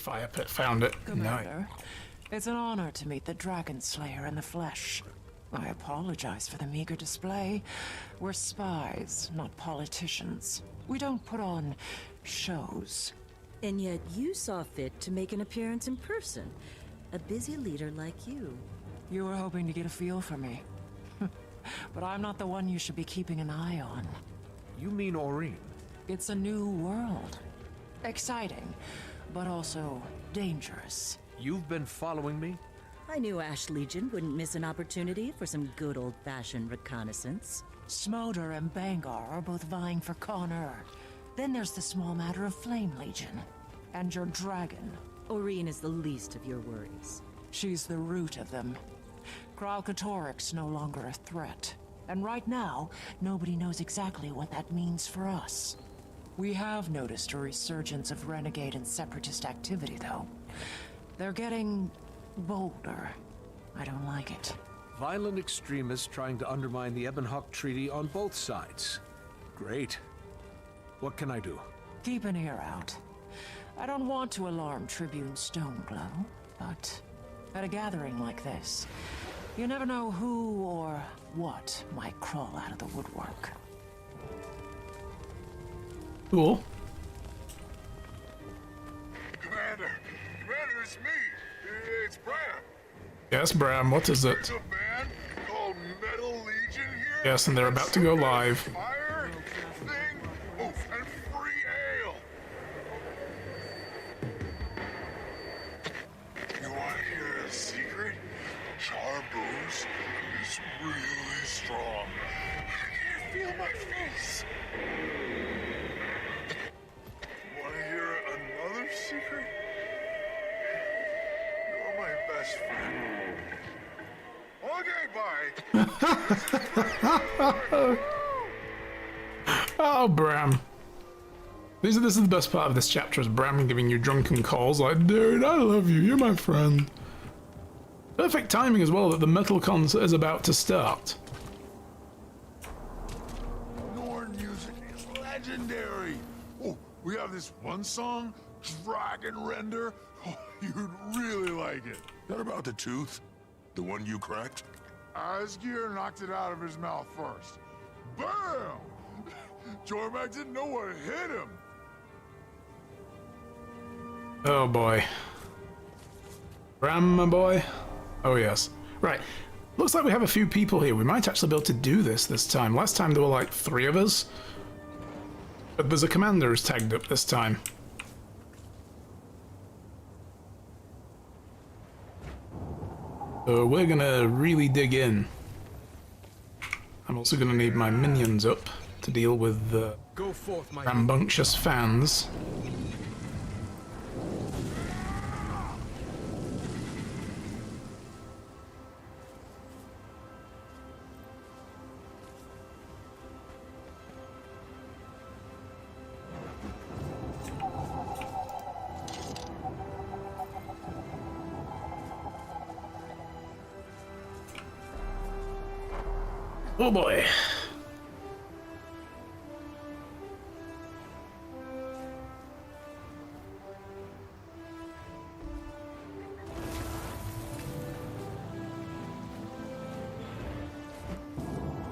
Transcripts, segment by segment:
fire pit. Found it. Commander, it's an honor to meet the Dragon Slayer in the flesh. I apologize for the meager display. We're spies, not politicians. We don't put on shows. And yet you saw fit to make an appearance in person. A busy leader like you. You were hoping to get a feel for me. But I'm not the one you should be keeping an eye on. You mean Aurene? It's a new world. Exciting, but also dangerous. You've been following me? I knew Ash Legion wouldn't miss an opportunity for some good old-fashioned reconnaissance. Smolder and Bangar are both vying for Connor. Then there's the small matter of Flame Legion. And your dragon. Aurene is the least of your worries. She's the root of them. Kralkatoric's no longer a threat. And right now, nobody knows exactly what that means for us. We have noticed a resurgence of renegade and separatist activity, though. They're getting bolder. I don't like it. Violent extremists trying to undermine the Ebonhawk Treaty on both sides. Great. What can I do? Keep an ear out. I don't want to alarm Tribune Stoneglow, but at a gathering like this, you never know who or what might crawl out of the woodwork. Cool. Commander, it's me. It's Bram. Yes, Bram, what is it? There's a band called Metal Legion here. Yes, and they're about to go live. Fire thing. Oh, and free ale. You want to hear a secret? Char booze is really strong. I can't feel my face. Want to hear another secret? You're my best friend. Okay, bye. Oh, Bram. This is the best part of this chapter, is Bram giving you drunken calls like, dude, I love you, you're my friend. Perfect timing as well that the metal concert is about to start. Norn music is legendary. Oh, we have this one song, Dragon Render. Oh, you'd really like it. That about the tooth? The one you cracked? Asgeir knocked it out of his mouth first. Bam! Jormak didn't know what hit him. Oh boy. Bram, my boy. Oh yes. Right. Looks like we have a few people here. We might actually be able to do this time. Last time there were like 3 of us. But there's a commander who's tagged up this time. So we're gonna really dig in. I'm also gonna need my minions up to deal with the Go forth, my rambunctious fans. Oh boy.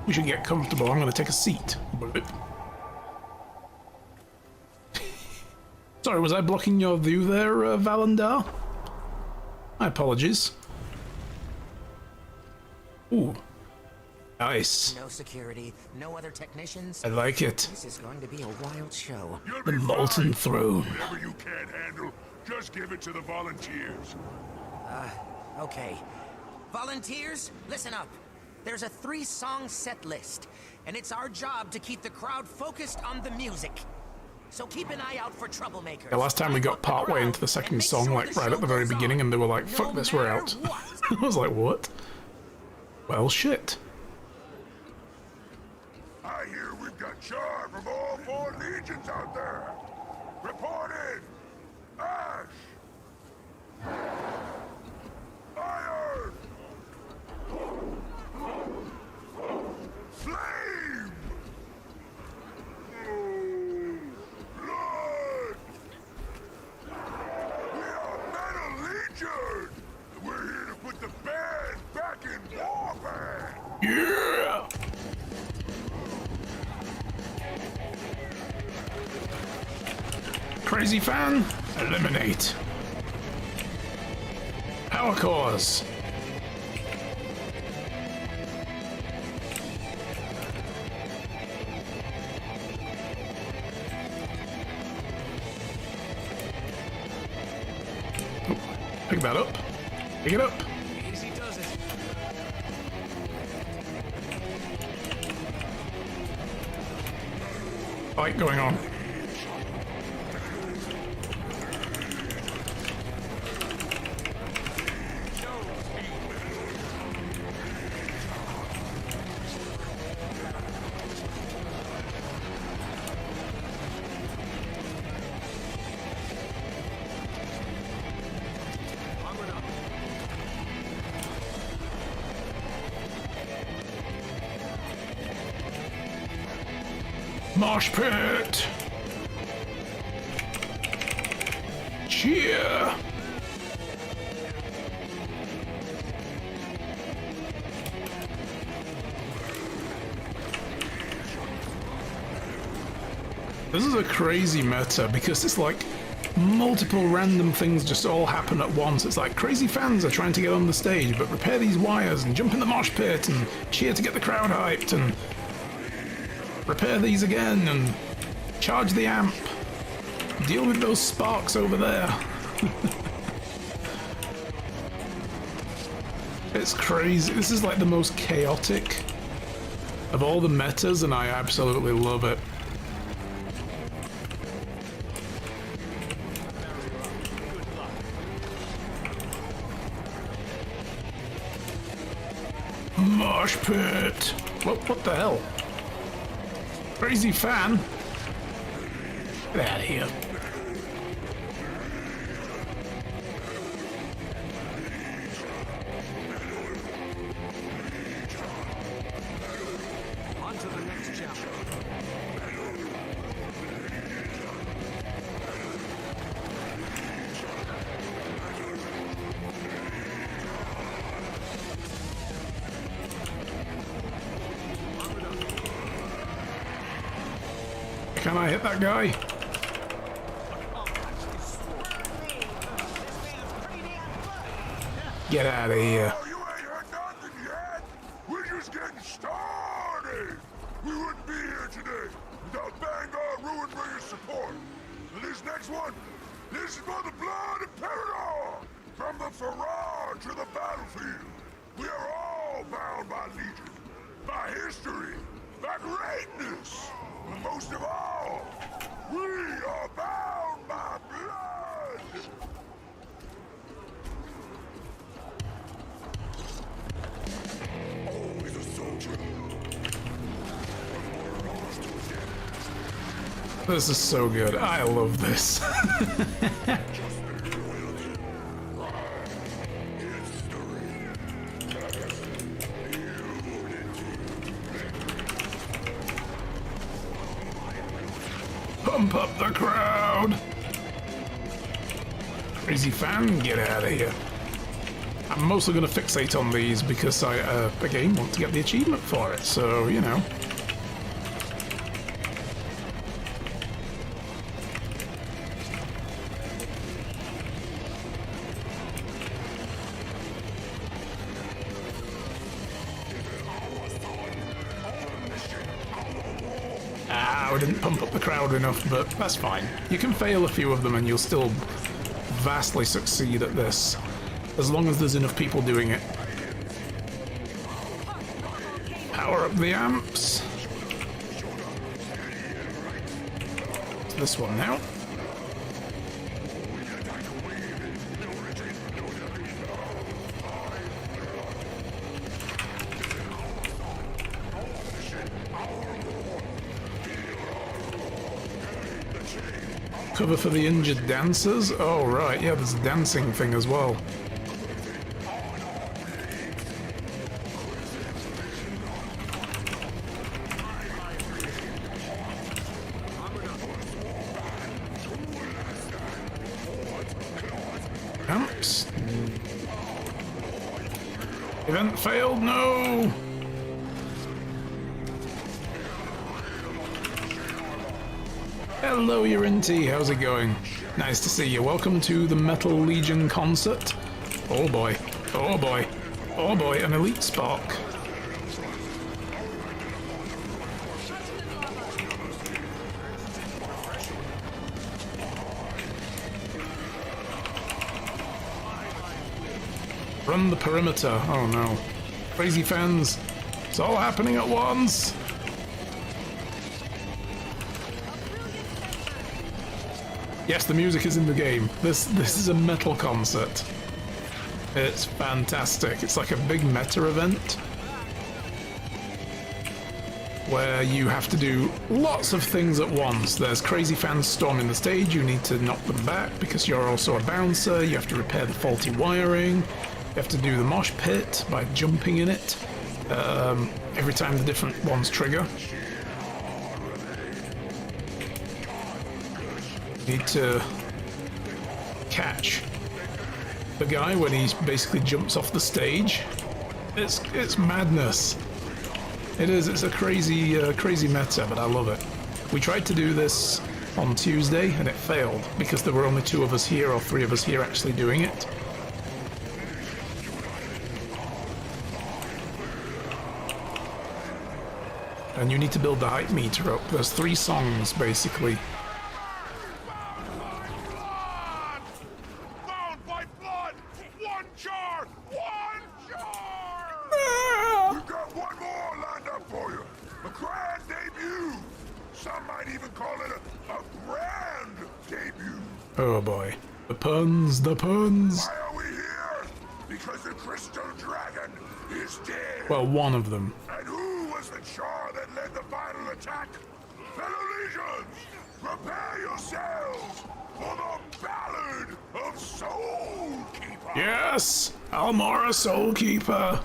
We should get comfortable. I'm going to take a seat. Sorry, was I blocking your view there, Valandar? My apologies. Ooh. Nice. No security, no other technicians. I like it. This is going to be a wild show. You'll The be Molten fine. Throne. Whatever you can't handle, just give it to the volunteers. Okay. Volunteers, listen up. There's a 3-song set list, and it's our job to keep the crowd focused on the music. So keep an eye out for troublemakers. The last time we got partway into the second song, like right at the very beginning, and they were like, fuck this, we're out. I was like, what? Well, shit. I hear we've got Char from all 4 legions out there. Report in. Ash. Fire. Flame. Oh, blood. We are Crazy fan, eliminate. Power cores. Pick that up. Pick it up. Easy does it. Fight going on. Mosh pit! Cheer! This is a crazy meta because it's like multiple random things just all happen at once. It's like crazy fans are trying to get on the stage, but repair these wires and jump in the mosh pit and cheer to get the crowd hyped and repair these again and charge the amp. Deal with those sparks over there. It's crazy. This is like the most chaotic of all the metas and I absolutely love it. Mosh pit. What the hell? Crazy fan? Get out of here. On to the next chapter. Can I hit that guy? Get out of here. Oh, you ain't heard nothing yet? We're just getting started. We wouldn't be here today without Vanguard Ruinbringer's support. And this next one, this is for the blood of Peridor. From the Farrar to the battlefield. We are all bound by legion, by history, by greatness. And most of all, we are bound by blood. Always a soldier. This is so good. I love this. Pump up the crowd. Crazy fan, get out of here. I'm mostly going to fixate on these because I, again, want to get the achievement for it, so, you know. I didn't pump up the crowd enough, but that's fine. You can fail a few of them and you'll still vastly succeed at this, as long as there's enough people doing it. Power up the amps. It's this one now. Cover for the injured dancers? Oh, right, yeah, there's a dancing thing as well. Amps? Event failed? No! Hello, Urinti. How's it going? Nice to see you. Welcome to the Metal Legion concert. Oh boy. Oh boy. Oh boy, an elite spark. Run the perimeter. Oh no. Crazy fans. It's all happening at once. Yes, the music is in the game. This is a metal concert. It's fantastic. It's like a big meta event where you have to do lots of things at once. There's crazy fans storming the stage. You need to knock them back because you're also a bouncer. You have to repair the faulty wiring. You have to do the mosh pit by jumping in it every time the different ones trigger. You need to catch the guy when he basically jumps off the stage. It's madness. It is. It's a crazy meta, but I love it. We tried to do this on Tuesday and it failed because there were only 2 of us here or 3 of us here actually doing it. And you need to build the hype meter up. There's 3 songs basically. Bound by blood! One jar! One jar! We've got one more lined up for you. A grand debut. Some might even call it a grand debut. Oh boy. The puns, the puns. Why are we here? Because the Crystal Dragon is dead. Well, one of them. And who was the char that led the final attack? Fellow legions, prepare yourselves for the Ballad of Soulkeeper. Yes! Almora Soulkeeper.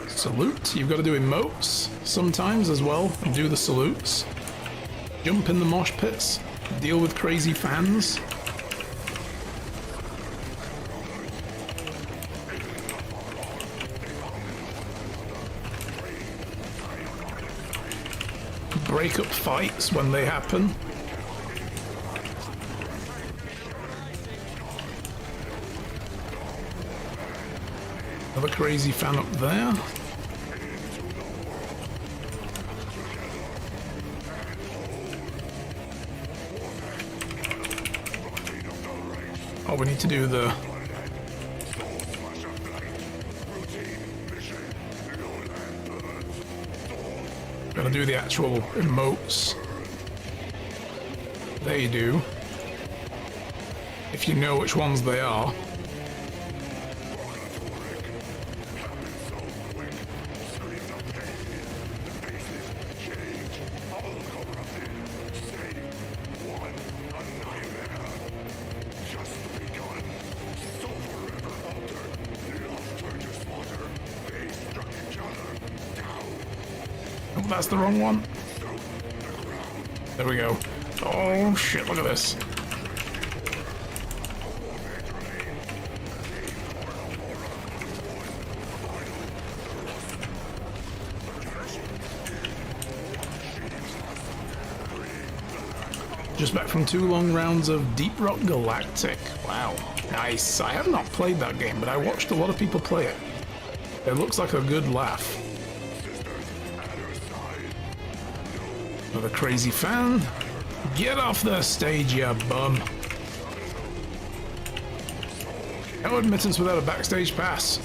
Salute. You've got to do emotes sometimes as well and do the salutes. Jump in the mosh pits. Deal with crazy fans. Break up fights when they happen. Another crazy fan up there. Oh, we need to do the... Gotta do the actual emotes. They do. If you know which ones they are. Oh, that's the wrong one. There we go. Oh shit, look at this. Just back from 2 long rounds of Deep Rock Galactic. Wow, nice. I have not played that game, but I watched a lot of people play it. It looks like a good laugh. Another crazy fan. Get off the stage, you bum. No admittance without a backstage pass.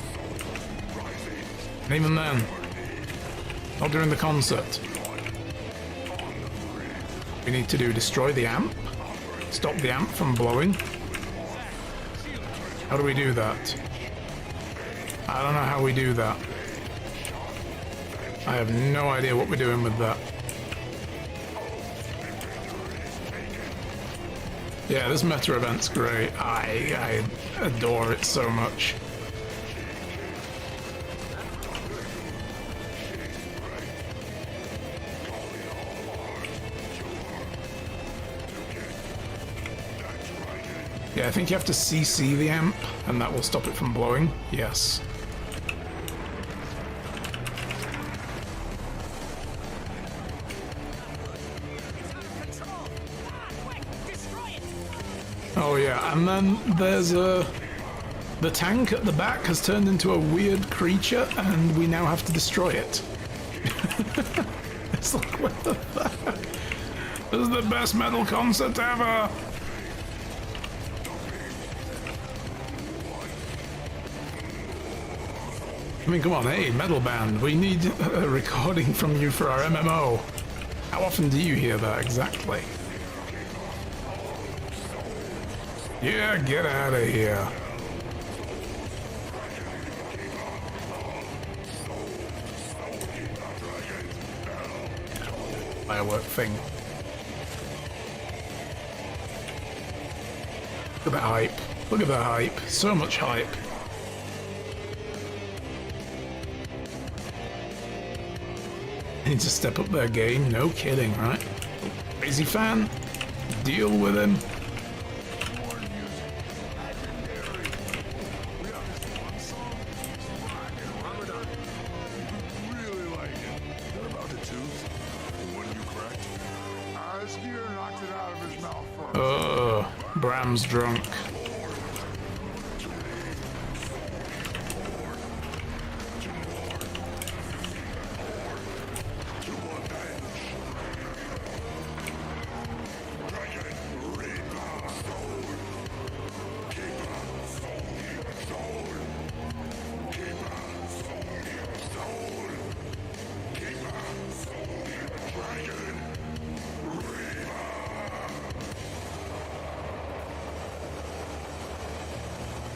And even then, not during the concert. We need to do destroy the amp. Stop the amp from blowing. How do we do that? I don't know how we do that. I have no idea what we're doing with that. Yeah, this meta event's great. I adore it so much. Yeah, I think you have to CC the amp, and that will stop it from blowing. Yes. Oh yeah, and then there's a... The tank at the back has turned into a weird creature, and we now have to destroy it. It's like, what the fuck? This is the best metal concert ever! I mean, come on, hey, metal band, we need a recording from you for our MMO. How often do you hear that exactly? Yeah, get out of here. Firework thing. Look at that hype. Look at that hype. So much hype. I need to step up their game. No kidding, right? Crazy fan. Deal with him. Bram's drunk.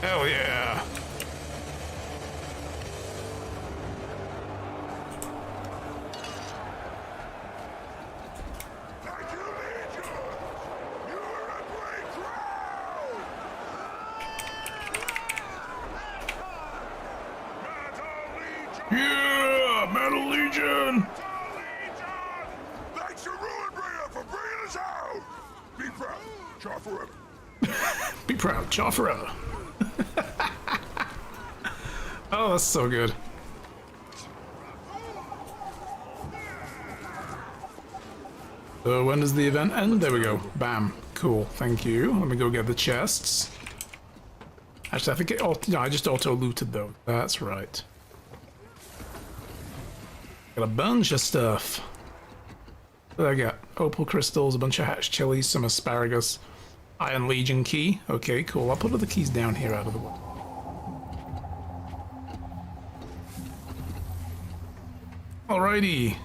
Hell yeah! Yeah! Metal Legion! Thanks to Ruinbringer for bringing us out! Be proud, char forever. Be proud, char forever. Oh, that's so good. So when does the event end? There we go. Bam. Cool. Thank you. Let me go get the chests. Actually, I think it... No, I just auto-looted though. That's right. Got a bunch of stuff. What did I got? Opal crystals, a bunch of hatch chilies, some asparagus, Iron Legion key. Okay, cool. I'll put other keys down here out of the way. Alrighty.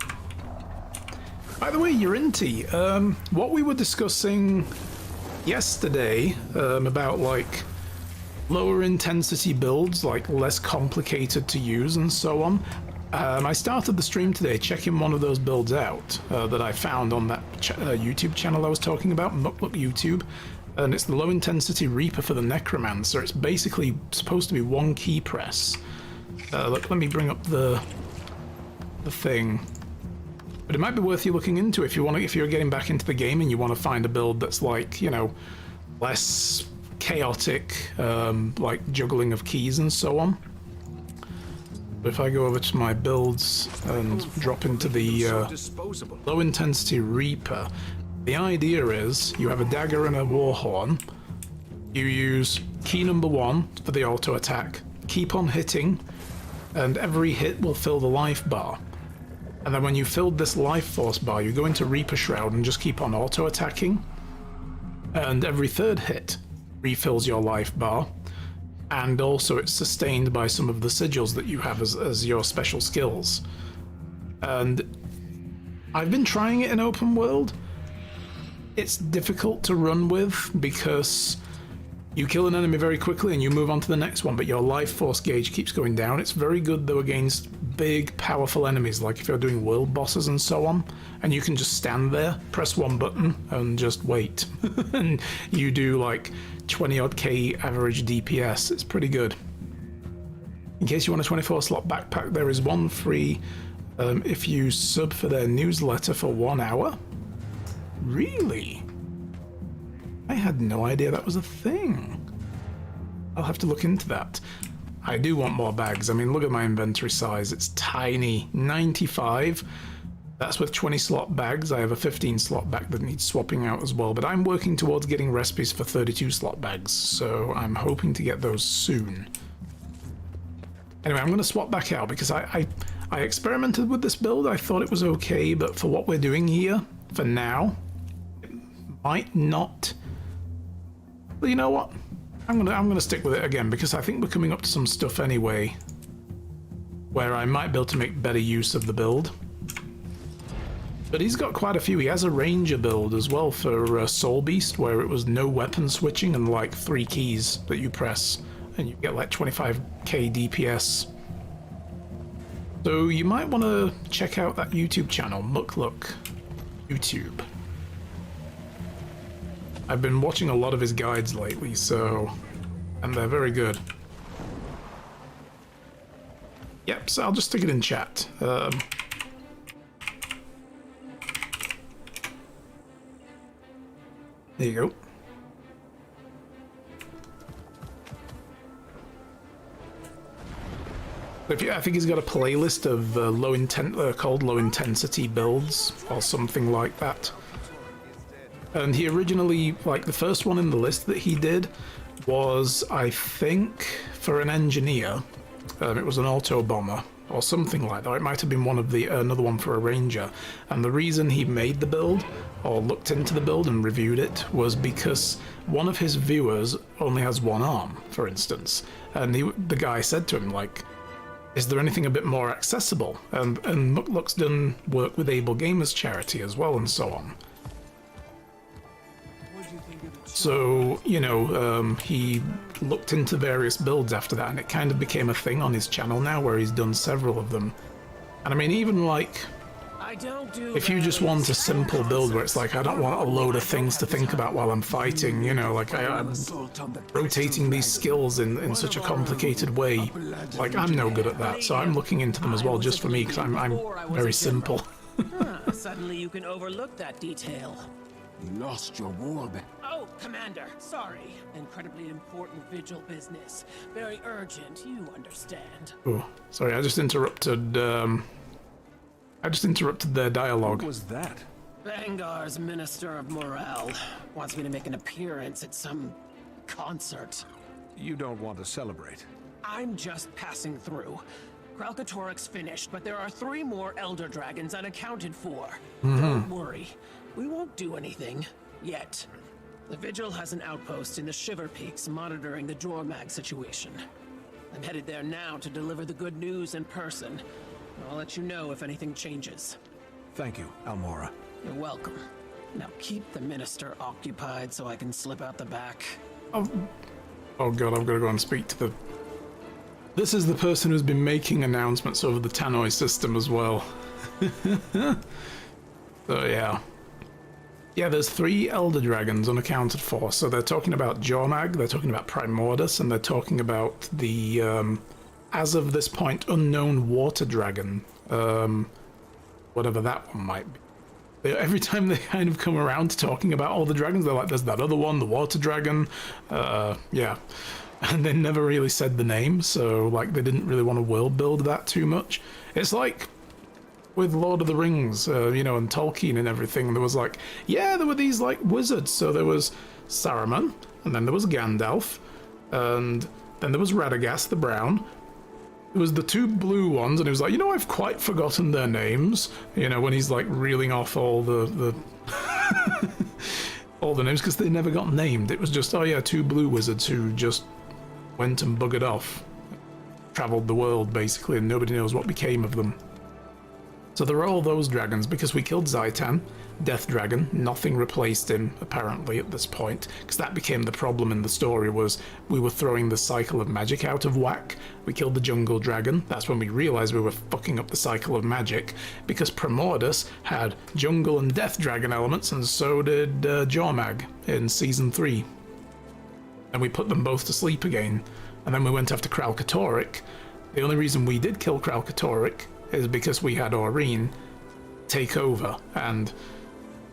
By the way, Urinti, what we were discussing yesterday about like lower intensity builds, like less complicated to use and so on, I started the stream today checking one of those builds out that I found on that YouTube channel I was talking about, Muckluck YouTube, and it's the low intensity Reaper for the Necromancer. It's basically supposed to be one key press. Look, let me bring up the thing, but it might be worth you looking into if you're getting back into the game and you want to find a build that's like, you know, less chaotic, like juggling of keys and so on. But if I go over to my builds and drop into the low intensity Reaper, the idea is you have a dagger and a warhorn. You use key number 1 for the auto attack, keep on hitting, and every hit will fill the life bar. And then when you filled this life force bar, you go into Reaper Shroud and just keep on auto-attacking. And every third hit refills your life bar. And also it's sustained by some of the sigils that you have as your special skills. And I've been trying it in open world. It's difficult to run with because you kill an enemy very quickly and you move on to the next one, but your life force gauge keeps going down. It's very good though against big, powerful enemies, like if you're doing world bosses and so on, and you can just stand there, press one button, and just wait. And you do like 20 odd K average DPS. It's pretty good. In case you want a 24 slot backpack, there is one free if you sub for their newsletter for 1 hour. Really? I had no idea that was a thing. I'll have to look into that. I do want more bags. I mean, look at my inventory size. It's tiny. 95. That's with 20 slot bags. I have a 15 slot bag that needs swapping out as well, but I'm working towards getting recipes for 32 slot bags, so I'm hoping to get those soon. Anyway, I'm going to swap back out because I experimented with this build. I thought it was okay, but for what we're doing here, for now, it might not. But you know what? I'm gonna stick with it again because I think we're coming up to some stuff anyway where I might be able to make better use of the build. But he's got quite a few. He has a ranger build as well for Soul Beast where it was no weapon switching and like 3 keys that you press and you get like 25k DPS. So you might want to check out that YouTube channel, Muckluck YouTube. I've been watching a lot of his guides lately, and they're very good. Yep, so I'll just stick it in chat. There you go. I think he's got a playlist of called low intensity builds or something like that. And he originally, like the first one in the list that he did was, I think, for an engineer. It was an auto bomber or something like that. It might have been one of the another one for a ranger. And the reason he made the build or looked into the build and reviewed it was because one of his viewers only has one arm, for instance. And the guy said to him, like, is there anything a bit more accessible? And Muckluck's done work with Able Gamers charity as well and so on. So, you know, he looked into various builds after that, and it kind of became a thing on his channel now where he's done several of them. And I mean, even like, if you just want a simple build where it's like, I don't want a load of things to think about while I'm fighting, you know, like I'm rotating these skills in such a complicated way, like I'm no good at that. So I'm looking into them as well just for me because I'm very simple. Suddenly you can overlook that detail. You lost your orb. Oh, Commander, sorry. Incredibly important vigil business. Very urgent, you understand. Oh, sorry, I just interrupted their dialogue. What was that? Vangar's Minister of Morale wants me to make an appearance at some concert. You don't want to celebrate. I'm just passing through. Kralkatorik's finished, but there are 3 more Elder Dragons unaccounted for. Don't worry. We won't do anything. Yet. The Vigil has an outpost in the Shiver Peaks monitoring the Jormag situation. I'm headed there now to deliver the good news in person. I'll let you know if anything changes. Thank you, Almora. You're welcome. Now keep the Minister occupied so I can slip out the back. Oh god, I've got to go and speak to the... This is the person who's been making announcements over the Tannoy system as well. So yeah. Yeah, there's 3 Elder Dragons unaccounted for. So they're talking about Jormag, they're talking about Primordus, and they're talking about the, as of this point, unknown Water Dragon. Whatever that one might be. Every time they kind of come around to talking about all the dragons, they're like, there's that other one, the Water Dragon. Yeah. And they never really said the name, so like they didn't really want to world build that too much. It's like with Lord of the Rings, you know, and Tolkien and everything, there was like, yeah, there were these like wizards. So there was Saruman, and then there was Gandalf, and then there was Radagast the Brown. There was the 2 blue ones, and he was like, you know, I've quite forgotten their names. You know, when he's like reeling off all the all the names, because they never got named. It was just, oh yeah, 2 blue wizards who just went and buggered off, traveled the world basically, and nobody knows what became of them. So there are all those dragons because we killed Zaitan, Death Dragon. Nothing replaced him apparently at this point, because that became the problem in the story, was we were throwing the cycle of magic out of whack. We killed the Jungle Dragon. That's when we realized we were fucking up the cycle of magic, because Primordus had Jungle and Death Dragon elements, and so did Jormag in Season 3. And we put them both to sleep again, and then we went after Kralkatorik. The only reason we did kill Kralkatorik is because we had Aurene take over and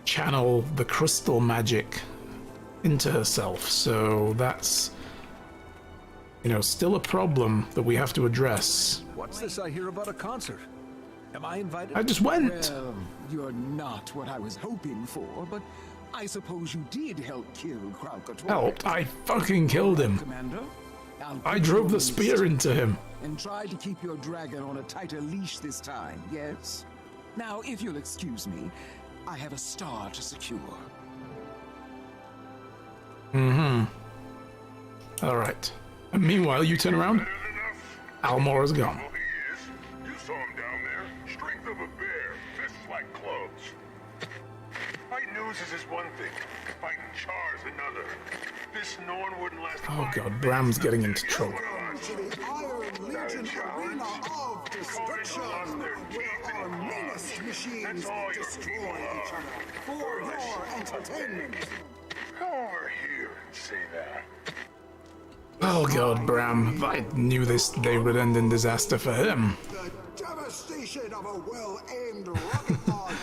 channel the crystal magic into herself, so that's, you know, still a problem that we have to address. What's this I hear about a concert? Am I invited? I just went! Well, you're not what I was hoping for, but I suppose you did help kill Kralkator. Helped? I fucking killed him. Commander, I drove the spear into him. and tried to keep your dragon on a tighter leash this time, yes? Now, if you'll excuse me, I have a star to secure. Alright. And meanwhile, you turn around, Almora's gone. Well, he is. You saw him down there. Strength of a bear, fists like clubs. Fighting Oozes is one thing. Fighting Char's another. This Norn wouldn't last. Oh god, Bram's getting into trouble. To the Iron Legion Arena of Destruction, where our meanest machines destroy each other for your entertainment. Come over here and say that. Oh god, Bram. I knew this day would end in disaster for him. The devastation of a well-aimed rocket launch.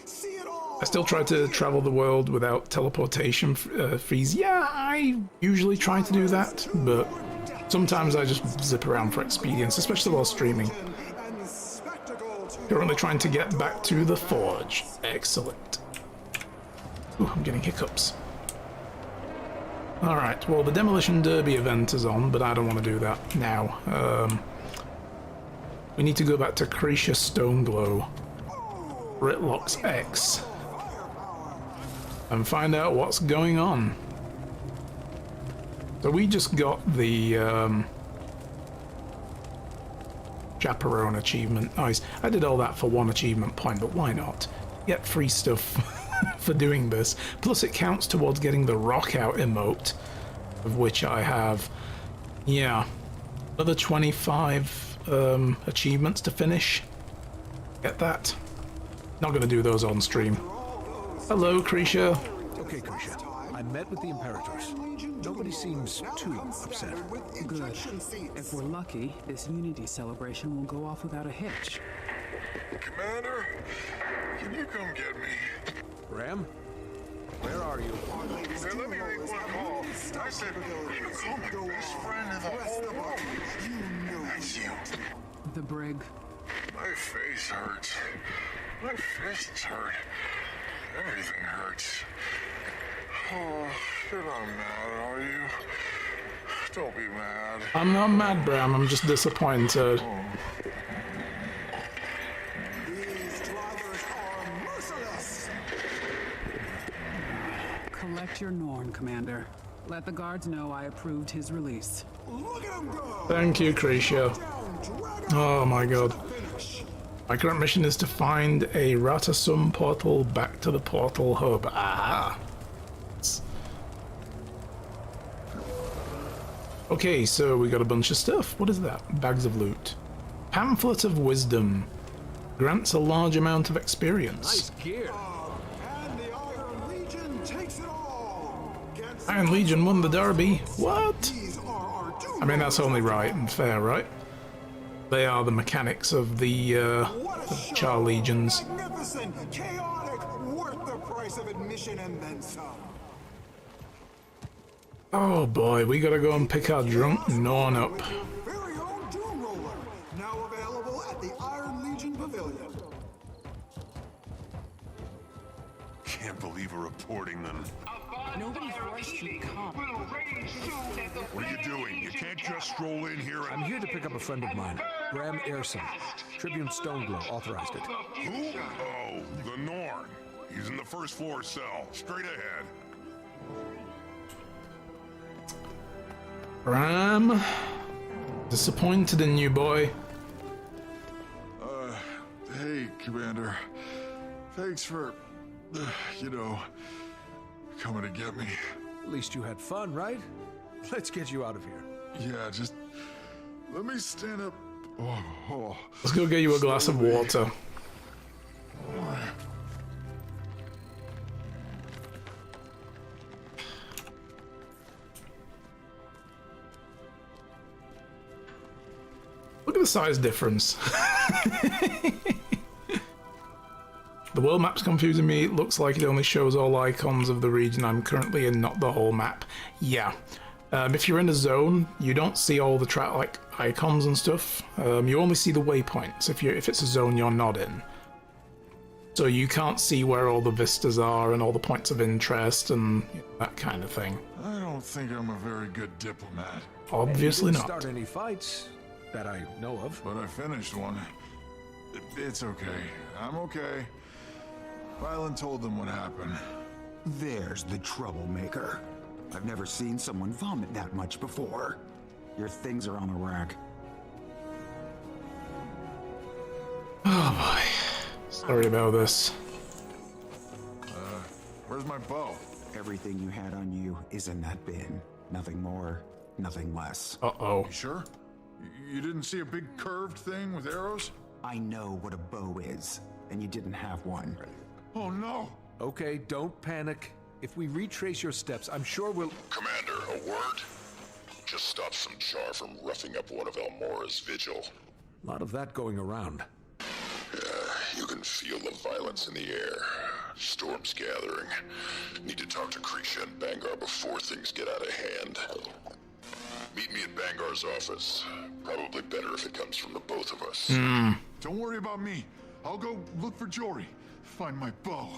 See it all. I still try to travel the world without teleportation fees. Yeah, I usually try to do that, but sometimes I just zip around for expedience, especially while streaming. And spectacle to Currently trying to get back to the forge. Excellent. Ooh, I'm getting hiccups. Alright, well the Demolition Derby event is on, but I don't want to do that now. We need to go back to Cretia Stoneglow, Ritlocks X, and find out what's going on. So we just got the Chaperone achievement. Nice. I did all that for one achievement point, but why not? Get free stuff for doing this. Plus it counts towards getting the rock out emote, of which I have, yeah, another 25 achievements to finish. Get that. Not gonna do those on stream. Hello, Cretia. Okay, Krisha. I met with the Imperators. Nobody seems too upset. Good. If we're lucky, this Unity celebration will go off without a hitch. Commander, can you come get me? Ram? Where are you? Hey, let me make one call. I said, you call my best friend in the whole world. That's you. The brig. My face hurts. My fists hurt. Everything hurts. Oh, you're not mad, are you? Don't be mad. I'm not mad, Bram. I'm just disappointed. these drivers are merciless. Collect your Norn, Commander. Let the guards know I approved his release. Look at him go. Thank you, Cretia. Down, dragon Oh my god. finish. My current mission is to find a Ratasum portal back to the portal hub. Ah. Okay, so we got a bunch of stuff. What is that? Bags of loot. Pamphlet of Wisdom. Grants a large amount of experience. Nice gear. And the Iron Legion takes it all. Get Iron Legion won the Derby. What? These are our I mean, that's only right and fair, right? They are the mechanics of the Char Legions. Magnificent, chaotic, worth the price of admission and then some. Oh boy, we gotta go and pick our drunk Norn up. Your very own Doom Roller, now available at the Iron Legion Pavilion. Can't believe we're reporting them. Nobody forced you to come. What are you doing? You can't just stroll in here I'm and... here to pick up a friend of mine, Bram Airson. Tribune Stoneglow authorized it. Who? Oh, the Norn. He's in the first floor cell. Straight ahead. Bram, disappointed in you, boy. Hey, Commander. Thanks for, coming to get me. At least you had fun, right? Let's get you out of here. Yeah, just let me stand up. Oh. Let's go get you a glass of water. Look at the size difference. The world map's confusing me. It looks like it only shows all icons of the region I'm currently in, not the whole map. Yeah. If you're in a zone, you don't see all the like icons and stuff. You only see the waypoints if it's a zone you're not in. So you can't see where all the vistas are and all the points of interest and that kind of thing. I don't think I'm a very good diplomat. Obviously not. Start any fights that I know of. But I finished one. It's okay. I'm okay. Violen told them what happened. There's the troublemaker. I've never seen someone vomit that much before. Your things are on a rack. Oh boy. Sorry about this. Where's my bow? Everything you had on you is in that bin. Nothing more, nothing less. Uh-oh. You sure? You didn't see a big curved thing with arrows? I know what a bow is, and you didn't have one. Oh no! Okay, don't panic. If we retrace your steps, I'm sure we'll... Commander, a word? Just stop some char from roughing up one of Elmora's vigil. A lot of that going around. You can feel the violence in the air. Storm's gathering. Need to talk to Krisha and Bangar before things get out of hand. Meet me at Bangar's office. Probably better if it comes from the both of us. Don't worry about me. I'll go look for Jory. Find my bow.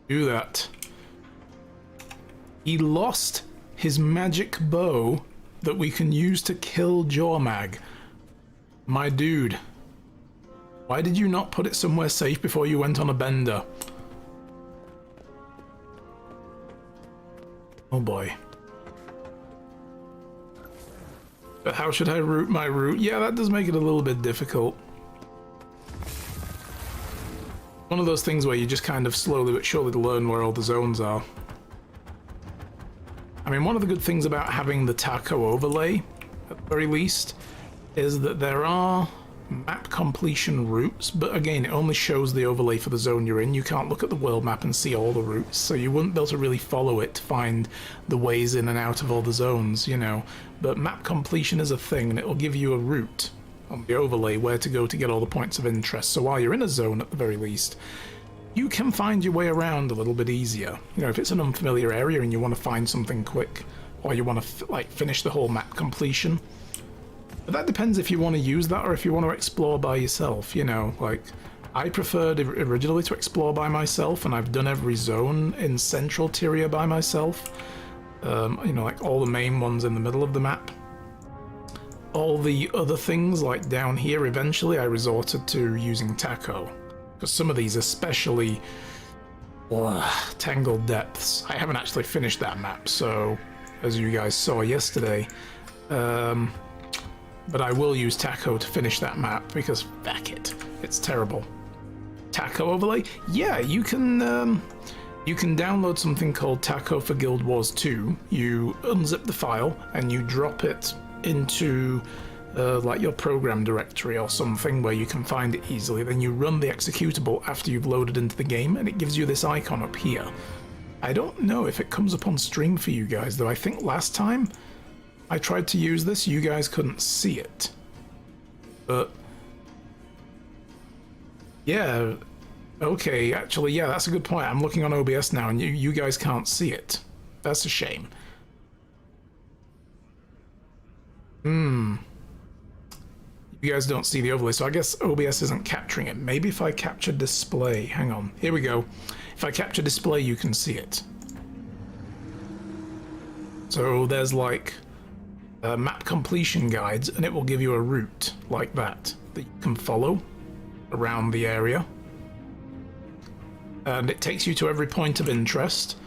Do that. He lost his magic bow that we can use to kill Jormag. My dude. Why did you not put it somewhere safe before you went on a bender? Oh boy. But how should I route my route? Yeah, that does make it a little bit difficult. One of those things where you just kind of slowly but surely learn where all the zones are. I mean, one of the good things about having the taco overlay, at the very least, is that there are map completion routes, but again, it only shows the overlay for the zone you're in. You can't look at the world map and see all the routes, so you wouldn't be able to really follow it to find the ways in and out of all the zones, you know. But map completion is a thing, and it will give you a route on the overlay where to go to get all the points of interest. So while you're in a zone, at the very least, you can find your way around a little bit easier. You know, if it's an unfamiliar area and you want to find something quick, or you want to like finish the whole map completion. But that depends if you want to use that or if you want to explore by yourself, you know, like I preferred originally to explore by myself, and I've done every zone in Central Tyria by myself. You know, like all the main ones in the middle of the map. All the other things, like down here, eventually I resorted to using Taco. Because some of these, especially Tangled Depths, I haven't actually finished that map, so as you guys saw yesterday. But I will use Taco to finish that map because fuck it, it's terrible. Taco overlay? Yeah, you can download something called Taco for Guild Wars 2. You unzip the file and you drop it into like your program directory or something where you can find it easily. Then you run the executable after you've loaded into the game, and it gives you this icon up here. I don't know if it comes up on stream for you guys, though. I think last time I tried to use this, you guys couldn't see it. But yeah, okay, actually, yeah, that's a good point. I'm looking on OBS now, and you guys can't see it. That's a shame. You guys don't see the overlay, so I guess OBS isn't capturing it. Maybe if I capture display, hang on, here we go. If I capture display, you can see it. So there's like map completion guides, and it will give you a route like that you can follow around the area. And it takes you to every point of interest,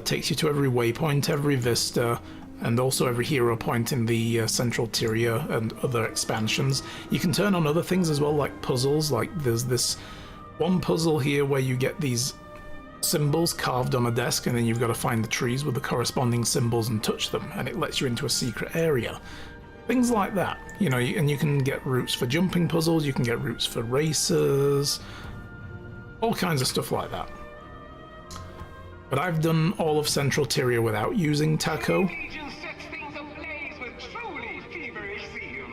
takes you to every waypoint, every vista, and also every hero point in the Central Tyria and other expansions. You can turn on other things as well, like puzzles. Like there's this one puzzle here where you get these symbols carved on a desk, and then you've got to find the trees with the corresponding symbols and touch them, and it lets you into a secret area. Things like that, you know, and you can get routes for jumping puzzles, you can get routes for races, all kinds of stuff like that. But I've done all of Central Tyria without using Taco. Sets things ablaze with truly feverish zeal.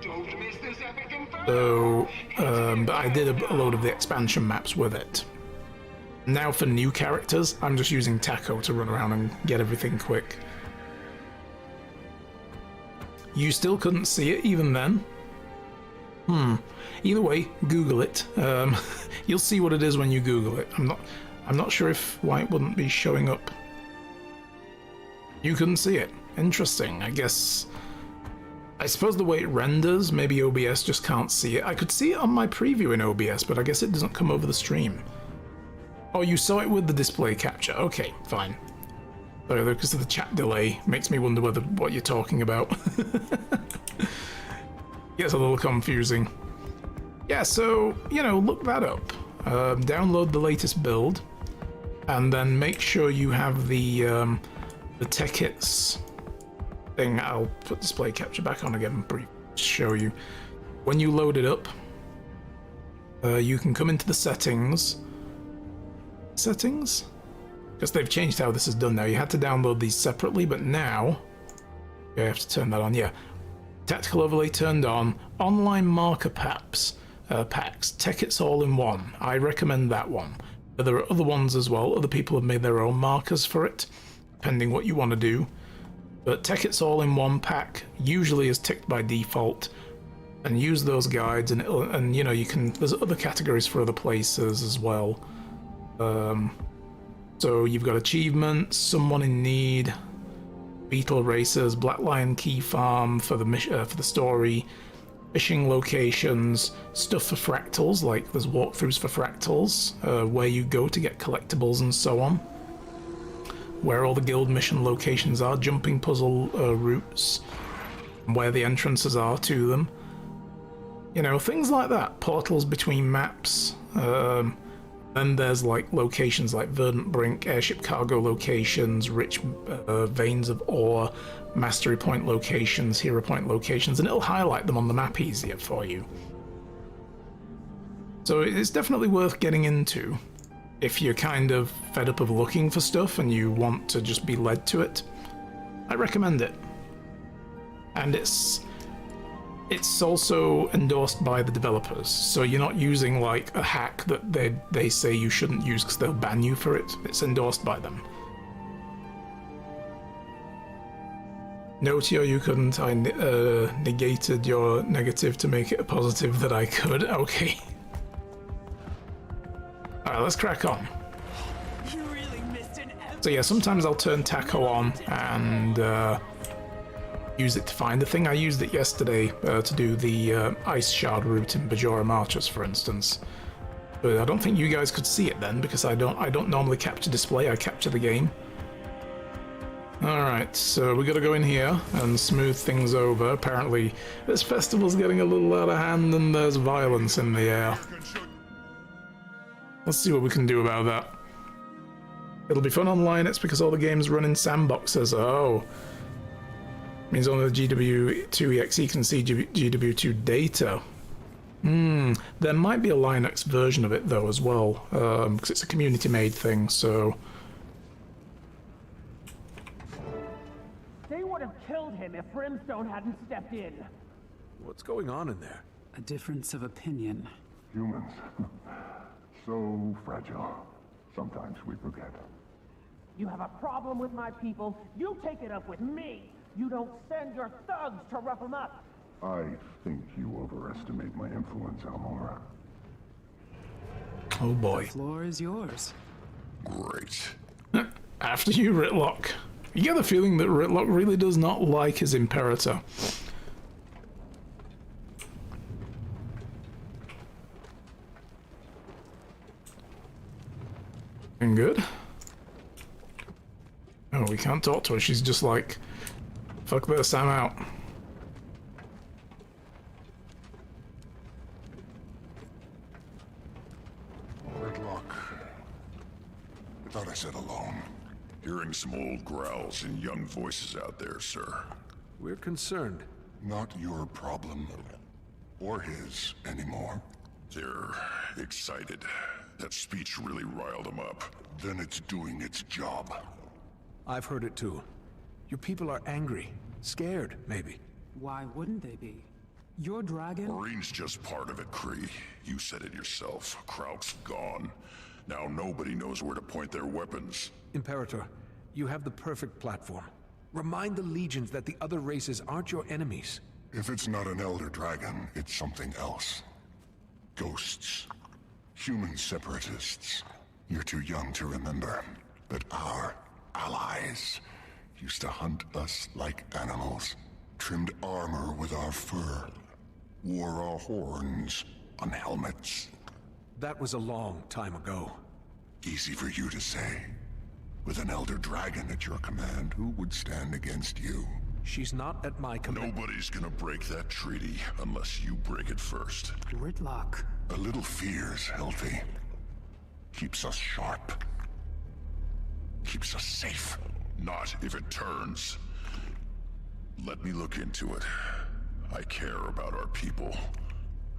Don't miss this epic inferno! So, but I did a load of the expansion maps with it. Now for new characters, I'm just using Taco to run around and get everything quick. You still couldn't see it even then? Either way, Google it. You'll see what it is when you Google it. I'm not sure why it wouldn't be showing up. You couldn't see it. Interesting. I suppose the way it renders, maybe OBS just can't see it. I could see it on my preview in OBS, but I guess it doesn't come over the stream. Oh, you saw it with the display capture. Okay, fine. Sorry, because of the chat delay, makes me wonder what you're talking about. Gets a little confusing. Yeah, so, look that up. Download the latest build, and then make sure you have the tickets thing. I'll put display capture back on again and show you. When you load it up, you can come into the settings. Because they've changed how this is done now. You had to download these separately, but now you have to turn that on. Yeah, tactical overlay turned on. Online marker packs, tickets all in one. I recommend that one. But there are other ones as well. Other people have made their own markers for it, depending what you want to do. But tickets all in one pack usually is ticked by default, and use those guides. And you can. There's other categories for other places as well. So you've got achievements, someone in need, beetle racers, Black Lion Key Farm for the story, fishing locations, stuff for fractals, like there's walkthroughs for fractals, where you go to get collectibles and so on, where all the guild mission locations are, jumping puzzle routes, where the entrances are to them, things like that, portals between maps. Then there's like locations like Verdant Brink, airship cargo locations, rich veins of ore, mastery point locations, hero point locations, and it'll highlight them on the map easier for you. So it's definitely worth getting into if you're kind of fed up of looking for stuff and you want to just be led to it. I recommend it. And it's also endorsed by the developers, so you're not using like a hack that they say you shouldn't use because they'll ban you for it. It's endorsed by them. No, Tio, you couldn't. I negated your negative to make it a positive that I could. Okay. Alright, let's crack on. You really missed an episode. So yeah, sometimes I'll turn Taco on and use it to find a thing. I used it yesterday to do the ice shard route in Bajora Marches, for instance. But I don't think you guys could see it then, because I don't normally capture display, I capture the game. Alright, so we gotta go in here and smooth things over. Apparently this festival's getting a little out of hand and there's violence in the air. Let's see what we can do about that. It'll be fun online, it's because all the games run in sandboxes. Oh. Means only the GW2EXE can see GW2 data. There might be a Linux version of it though as well, because it's a community-made thing, so... They would have killed him if Brimstone hadn't stepped in. What's going on in there? A difference of opinion. Humans. So fragile. Sometimes we forget. You have a problem with my people, you take it up with me. You don't send your thugs to rough them up. I think you overestimate my influence, Almora. Oh boy. The floor is yours. Great. After you, Ritlock. You get the feeling that Ritlock really does not like his Imperator. Doing good? Oh, we can't talk to her. She's just like, fuck this, I'm out. Ridlock. I thought I said alone. Hearing some old growls and young voices out there, sir. We're concerned. Not your problem. Or his anymore. They're excited. That speech really riled them up. Then it's doing its job. I've heard it too. Your people are angry. Scared, maybe. Why wouldn't they be? Your dragon? Marine's just part of it, Kree. You said it yourself. Krauk's gone. Now nobody knows where to point their weapons. Imperator, you have the perfect platform. Remind the legions that the other races aren't your enemies. If it's not an Elder Dragon, it's something else. Ghosts. Human separatists. You're too young to remember, but our allies used to hunt us like animals, trimmed armor with our fur, wore our horns on helmets. That was a long time ago. Easy for you to say. With an Elder Dragon at your command, who would stand against you? She's not at my command. Nobody's gonna break that treaty unless you break it first. Gridlock. A little fear's healthy. Keeps us sharp. Keeps us safe. Not if it turns. Let me look into it. I care about our people.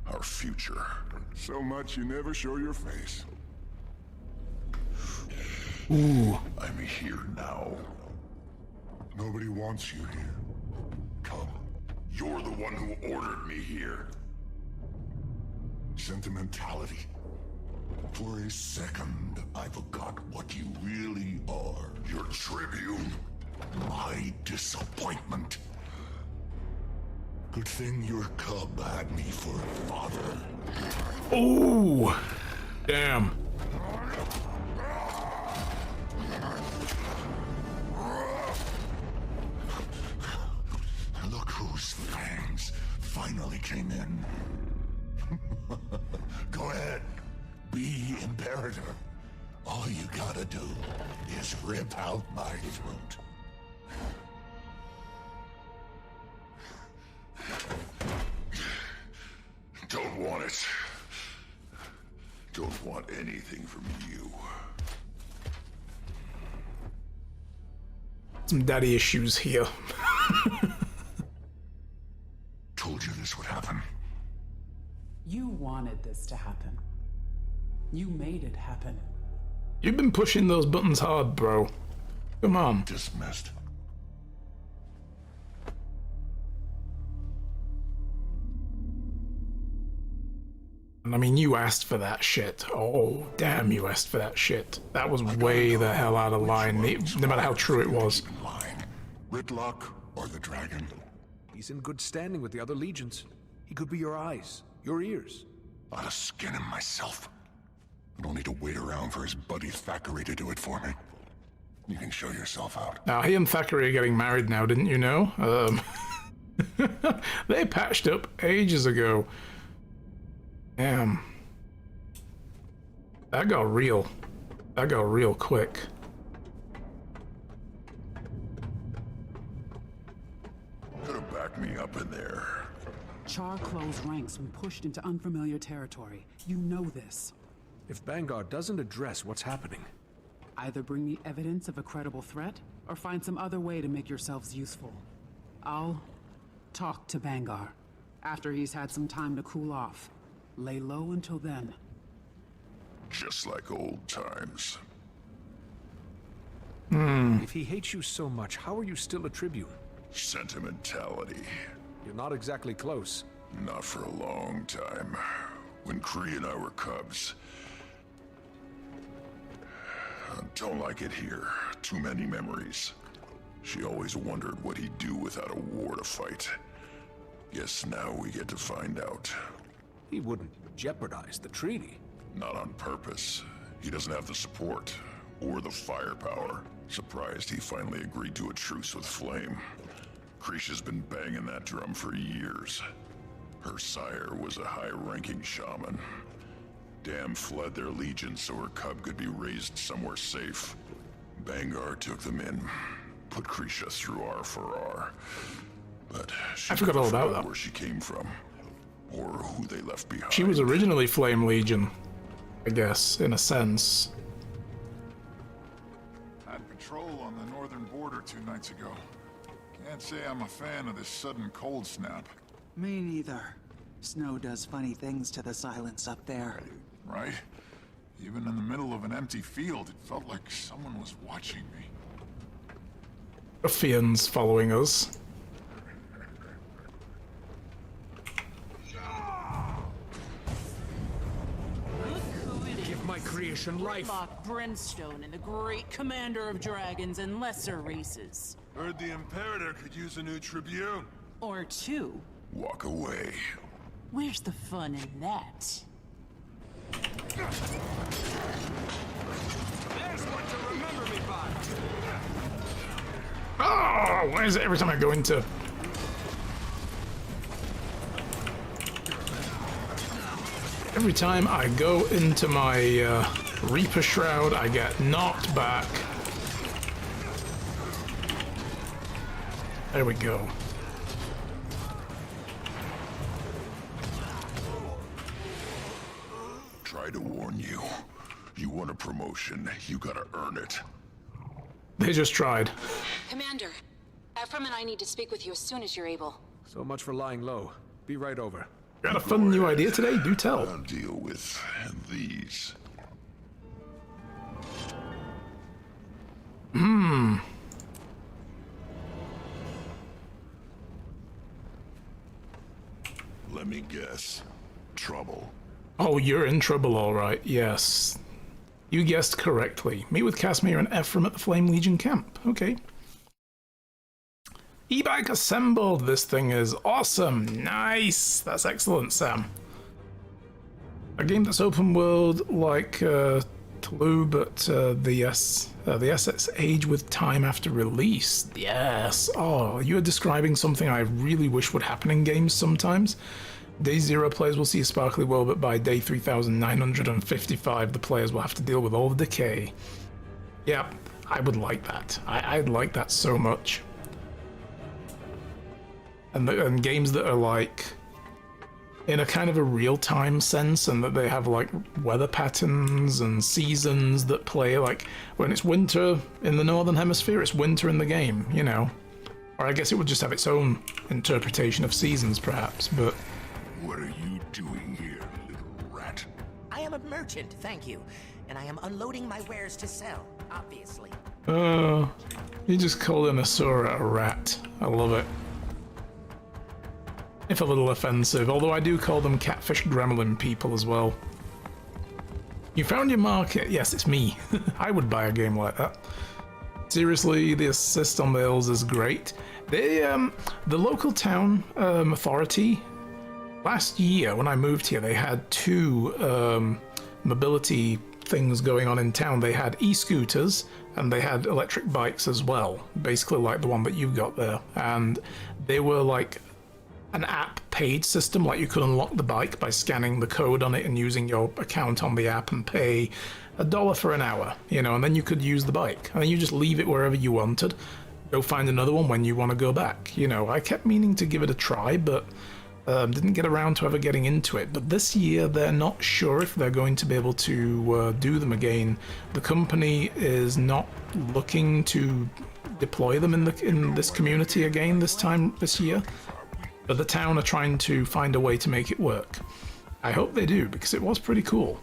Our future. So much you never show your face. Ooh. I'm here now. Nobody wants you here. Come. You're the one who ordered me here. Sentimentality. For a second, I forgot what you really are. Your tribune. My disappointment. Good thing your cub had me for a father. Oh, damn. Look whose fangs finally came in. Go ahead. Be Imperator. All you gotta do is rip out my throat. Don't want it. Don't want anything from you. Some daddy issues here. Told you this would happen. You wanted this to happen. You made it happen. You've been pushing those buttons hard, bro. Come on. Dismissed. And I mean, you asked for that shit. Oh, damn, you asked for that shit. That was way the hell out of line, no matter how true it was. Ritlock or the dragon? He's in good standing with the other legions. He could be your eyes, your ears. I'd have skinned him myself. I don't need to wait around for his buddy Thackeray to do it for me. You can show yourself out. Now, he and Thackeray are getting married now, didn't you know? They patched up ages ago. Damn. That got real. That got real quick. Could have backed me up in there. Char closed ranks when pushed into unfamiliar territory. You know this. If Vanguard doesn't address what's happening, either bring me evidence of a credible threat, or find some other way to make yourselves useful. I'll talk to Vanguard after he's had some time to cool off. Lay low until then. Just like old times. If he hates you so much, how are you still a Tribune? Sentimentality. You're not exactly close. Not for a long time. When Kree and I were cubs. I don't like it here. Too many memories. She always wondered what he'd do without a war to fight. Guess now we get to find out. He wouldn't jeopardize the treaty. Not on purpose. He doesn't have the support, or the firepower. Surprised he finally agreed to a truce with Flame. Krisha's been banging that drum for years. Her sire was a high-ranking shaman. Dam fled their legion so her cub could be raised somewhere safe. Bangar took them in, put Krisha through R for R. But she I forgot all about that. Where she came from, or who they left behind. She was originally Flame Legion, I guess, in a sense. Had patrol on the northern border 2 nights ago. Can't say I'm a fan of this sudden cold snap. Me neither. Snow does funny things to the silence up there. Right? Even in the middle of an empty field, it felt like someone was watching me. Ruffians following us. my creation life. Lock Brimstone and the great commander of dragons and lesser races. Heard the Imperator could use a new Tribune. Or two. Walk away. Where's the fun in that? There's one to remember me by. Oh, why is it every time I go into... Every time I go into my Reaper Shroud, I get knocked back. There we go. Try to warn you. You want a promotion, you gotta earn it. They just tried. Commander, Ephraim and I need to speak with you as soon as you're able. So much for lying low. Be right over. Got a fun new idea today? Do tell. I'll deal with these. Let me guess. Trouble. Oh, you're in trouble, all right. Yes. You guessed correctly. Meet with Casimir and Ephraim at the Flame Legion camp. Okay. E-bike assembled. This thing is awesome. Nice. That's excellent, Sam. A game that's open world like Toulouse, but the assets age with time after release. Yes. Oh, you are describing something I really wish would happen in games sometimes. Day 0 players will see a sparkly world, but by day 3955 the players will have to deal with all the decay. Yeah, I would like that. I'd like that so much. And games that are like in a kind of a real-time sense, and that they have like weather patterns and seasons that play, like when it's winter in the northern hemisphere, it's winter in the game, you know. Or I guess it would just have its own interpretation of seasons, perhaps, but... What are you doing here, little rat? I am a merchant, thank you. And I am unloading my wares to sell, obviously. You just called an Asura a rat. I love it. If a little offensive, although I do call them catfish gremlin people as well. You found your market. Yes, it's me. I would buy a game like that. Seriously, the assist on the hills is great. They, the local town authority, last year when I moved here, they had two mobility things going on in town. They had e-scooters and they had electric bikes as well, basically like the one that you've got there. And they were like an app paid system, like you could unlock the bike by scanning the code on it and using your account on the app and pay $1 for an hour, you know, and then you could use the bike and then you just leave it wherever you wanted, go find another one when you want to go back. You know, I kept meaning to give it a try, but didn't get around to ever getting into it. But this year they're not sure if they're going to be able to do them again. The company is not looking to deploy them in this community again this year. But the town are trying to find a way to make it work. I hope they do, because it was pretty cool.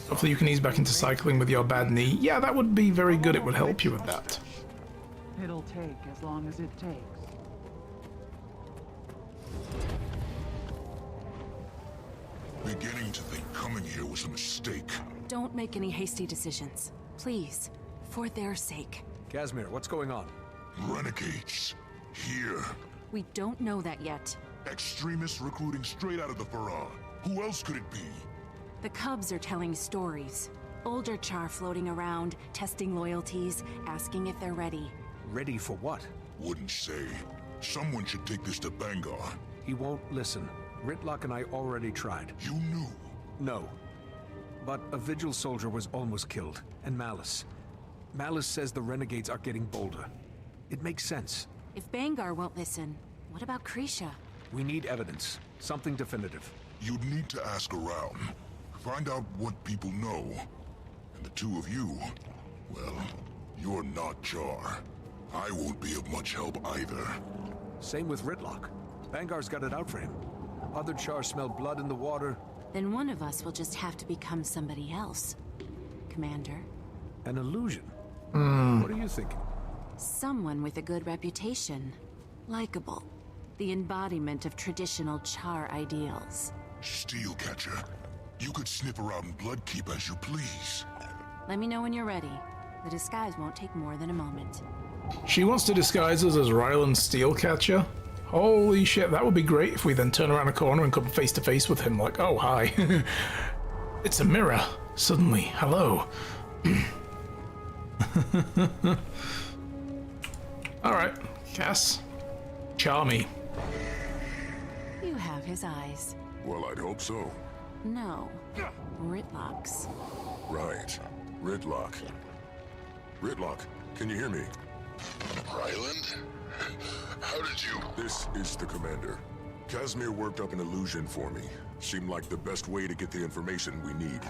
Hopefully you can ease back into cycling with your bad knee. Yeah, that would be very good. It would help you with that. It'll take as long as it takes. Beginning to think coming here was a mistake. Don't make any hasty decisions. Please, for their sake. Casimir, what's going on? Renegades. Here. We don't know that yet. Extremists recruiting straight out of the Farah. Who else could it be? The Cubs are telling stories. Older Char floating around, testing loyalties, asking if they're ready. Ready for what? Wouldn't say. Someone should take this to Bangar. He won't listen. Ritlock and I already tried. You knew? No. But a Vigil soldier was almost killed, and Malice. Malice says the Renegades are getting bolder. It makes sense. If Bangar won't listen, what about Krisha? We need evidence. Something definitive. You'd need to ask around. Find out what people know. And the two of you, well, you're not Char. I won't be of much help either. Same with Ritlock. Bangar's got it out for him. Other Char smell blood in the water. Then one of us will just have to become somebody else. Commander. An illusion? What are you thinking? Someone with a good reputation. Likeable. The embodiment of traditional Char ideals. Steelcatcher, you could snip around Bloodkeep as you please. Let me know when you're ready. The disguise won't take more than a moment. She wants to disguise us as Ryland Steelcatcher? Holy shit, that would be great if we then turn around a corner and come face to face with him like, oh, hi. It's a mirror. Suddenly, hello. Alright, Cass. Charmy. You have his eyes. Well, I'd hope so. No. Ritlocks. Right. Ridlock. Ridlock, can you hear me? Ryland? How did you... This is the commander. Casimir worked up an illusion for me. Seemed like the best way to get the information we need.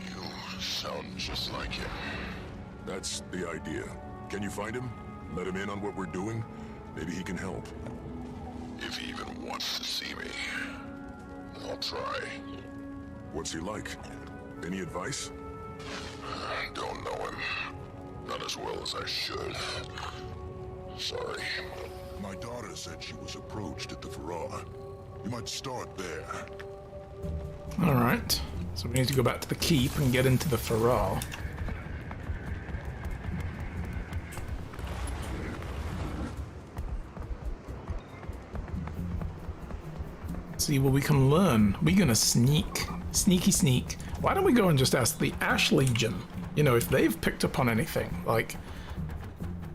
You sound just like him. That's the idea. Can you find him? Let him in on what we're doing? Maybe he can help. If he even wants to see me, I'll try. What's he like? Any advice? Don't know him. Not as well as I should. Sorry. My daughter said she was approached at the Farrar. You might start there. Alright. So we need to go back to the keep and get into the Farrar. See what we can learn. We're gonna sneak. Sneaky sneak. Why don't we go and just ask the Ash Legion? You know, if they've picked up on anything. Like,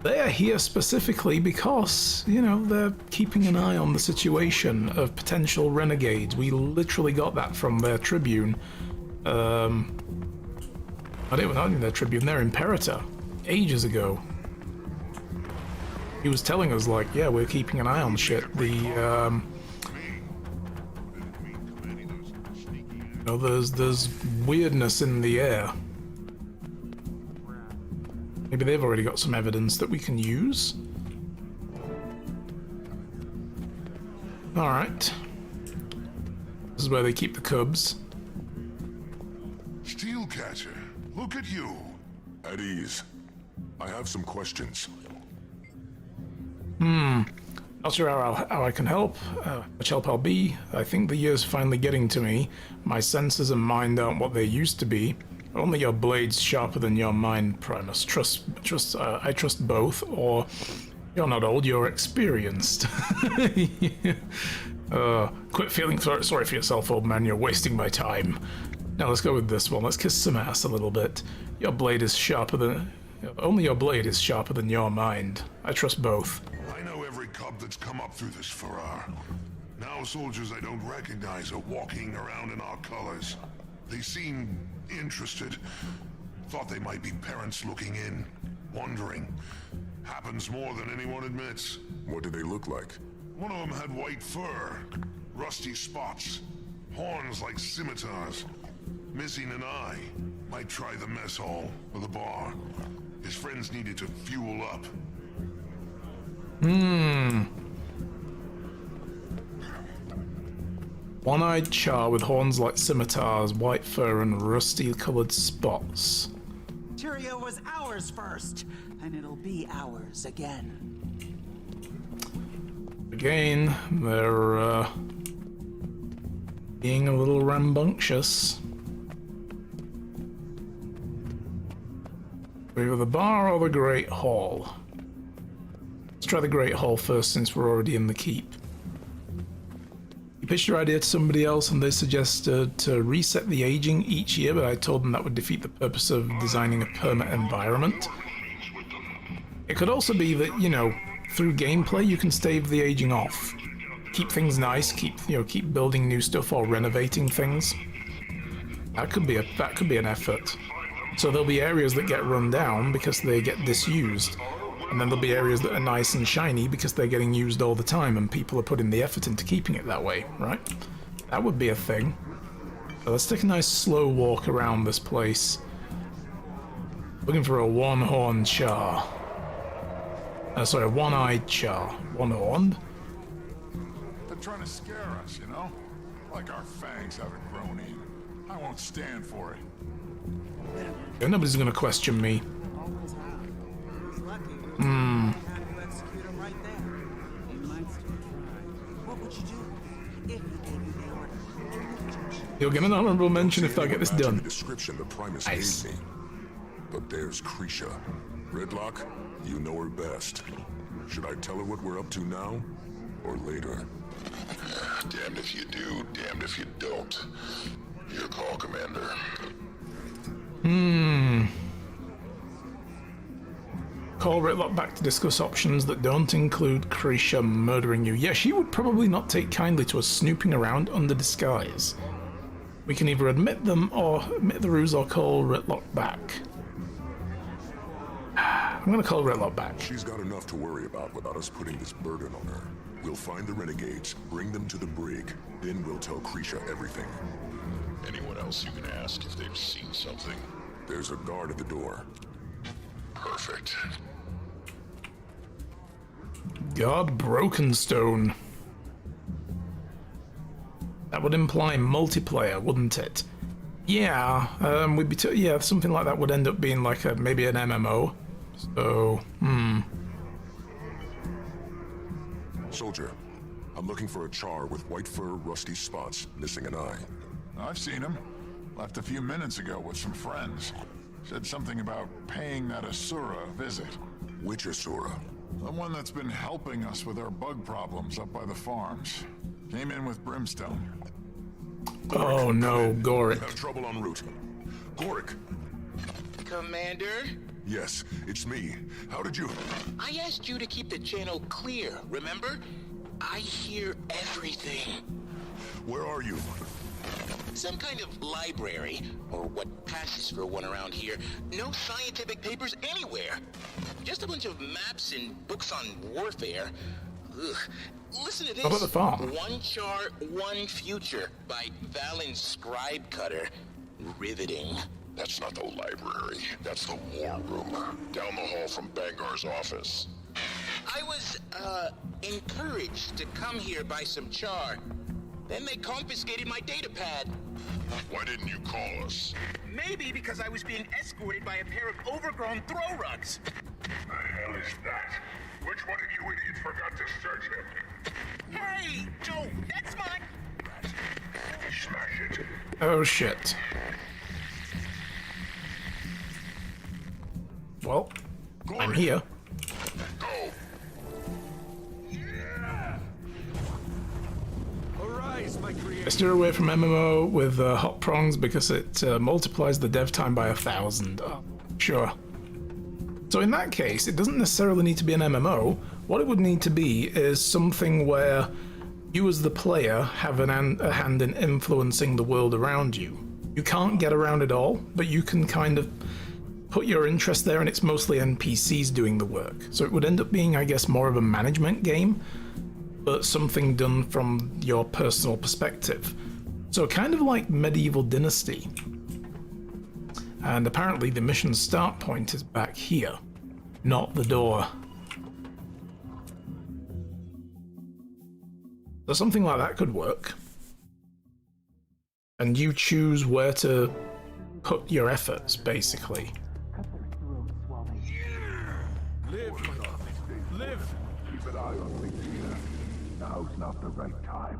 they are here specifically because, you know, they're keeping an eye on the situation of potential renegades. We literally got that from their Tribune. Not even their Tribune, their Imperator. Ages ago. He was telling us, like, yeah, we're keeping an eye on shit. There's weirdness in the air. Maybe they've already got some evidence that we can use. Alright. This is where they keep the cubs. Steelcatcher, look at you. At ease. I have some questions. Not sure how I can help. Much help I'll be. I think the year's finally getting to me. My senses and mind aren't what they used to be. Only your blade's sharper than your mind, Primus. I trust both, or you're not old, you're experienced. Quit feeling sorry for yourself, old man. You're wasting my time. Now let's go with this one. Let's kiss some ass a little bit. Your blade is sharper than... Only your blade is sharper than your mind. I trust both. I know every cub that's come up through this Farrar. Now soldiers I don't recognize are walking around in our colors. They seem interested. Thought they might be parents looking in, wondering. Happens more than anyone admits. What do they look like? One of them had white fur, rusty spots, horns like scimitars, missing an eye. Might try the mess hall or the bar. His friends needed to fuel up. One-eyed char with horns like scimitars, white fur, and rusty-colored spots. Tyria was ours first, and it'll be ours again. Again, they're being a little rambunctious. Either the bar or the Great Hall. Let's try the Great Hall first since we're already in the keep. You pitched your idea to somebody else and they suggested to reset the aging each year, but I told them that would defeat the purpose of designing a permanent environment. It could also be that, you know, through gameplay you can stave the aging off. Keep things nice, keep building new stuff or renovating things. That could be an effort. So there'll be areas that get run down because they get disused. And then there'll be areas that are nice and shiny because they're getting used all the time and people are putting the effort into keeping it that way, right? That would be a thing. So let's take a nice slow walk around this place. Looking for a one-horned char. Sorry, a one-eyed char. One-horned? They're trying to scare us, you know? Like our fangs haven't grown in. I won't stand for it. Yeah, nobody's gonna question me. Always have. He's lucky. Had to execute him right there. He might still try. What would you do? You'll get an honorable mention if I get this done. The description the Primus Nice. gave me. But there's Krisha. Gridlock, you know her best. Should I tell her what we're up to now? Or later? Damned if you do, damned if you don't. Your call, Commander. Call Ritlock back to discuss options that don't include Krisha murdering you. Yeah, she would probably not take kindly to us snooping around under disguise. We can either admit them or admit the ruse or call Ritlock back. I'm gonna call Ritlock back. She's got enough to worry about without us putting this burden on her. We'll find the renegades, bring them to the brig, then we'll tell Krisha everything. Anyone else you can ask if they've seen something? There's a guard at the door. Perfect. God Brokenstone. That would imply multiplayer, wouldn't it? Yeah, we'd be yeah, something like that would end up being like maybe an MMO. So, Soldier, I'm looking for a char with white fur, rusty spots, missing an eye. I've seen him. Left a few minutes ago with some friends. Said something about paying that Asura a visit. Which Asura? The one that's been helping us with our bug problems up by the farms. Came in with brimstone. oh no, We Goric. have trouble en route. Goric! Commander? Yes, it's me. How did you... I asked you to keep the channel clear, remember? I hear everything. Where are you? Some kind of library, or what passes for one around here. No scientific papers anywhere. Just a bunch of maps and books on warfare. Ugh. Listen to this. How about the farm? One Char, One Future by Valen Scribe Cutter. Riveting. That's not the library. That's the war room. Down the hall from Bangar's office. I was, encouraged to come here by some Char. Then they confiscated my datapad. Why didn't you call us? Maybe because I was being escorted by a pair of overgrown throw rugs. The hell is that? Which one of you idiots forgot to search him? Hey, Joe, that's mine. Smash it. Oh shit. Well, I'm here. Go! Arise, my creator. I steer away from MMO with hot prongs because it multiplies the dev time by 1,000. Oh, sure. So in that case, it doesn't necessarily need to be an MMO. What it would need to be is something where you as the player have a hand in influencing the world around you. You can't get around it all, but you can kind of put your interest there, and it's mostly NPCs doing the work. So it would end up being, I guess, more of a management game, but something done from your personal perspective. So kind of like Medieval Dynasty. And apparently the mission start point is back here, not the door. So something like that could work. And you choose where to put your efforts, basically. Live, my love. Live. Keep an eye on things here. Now's not the right time.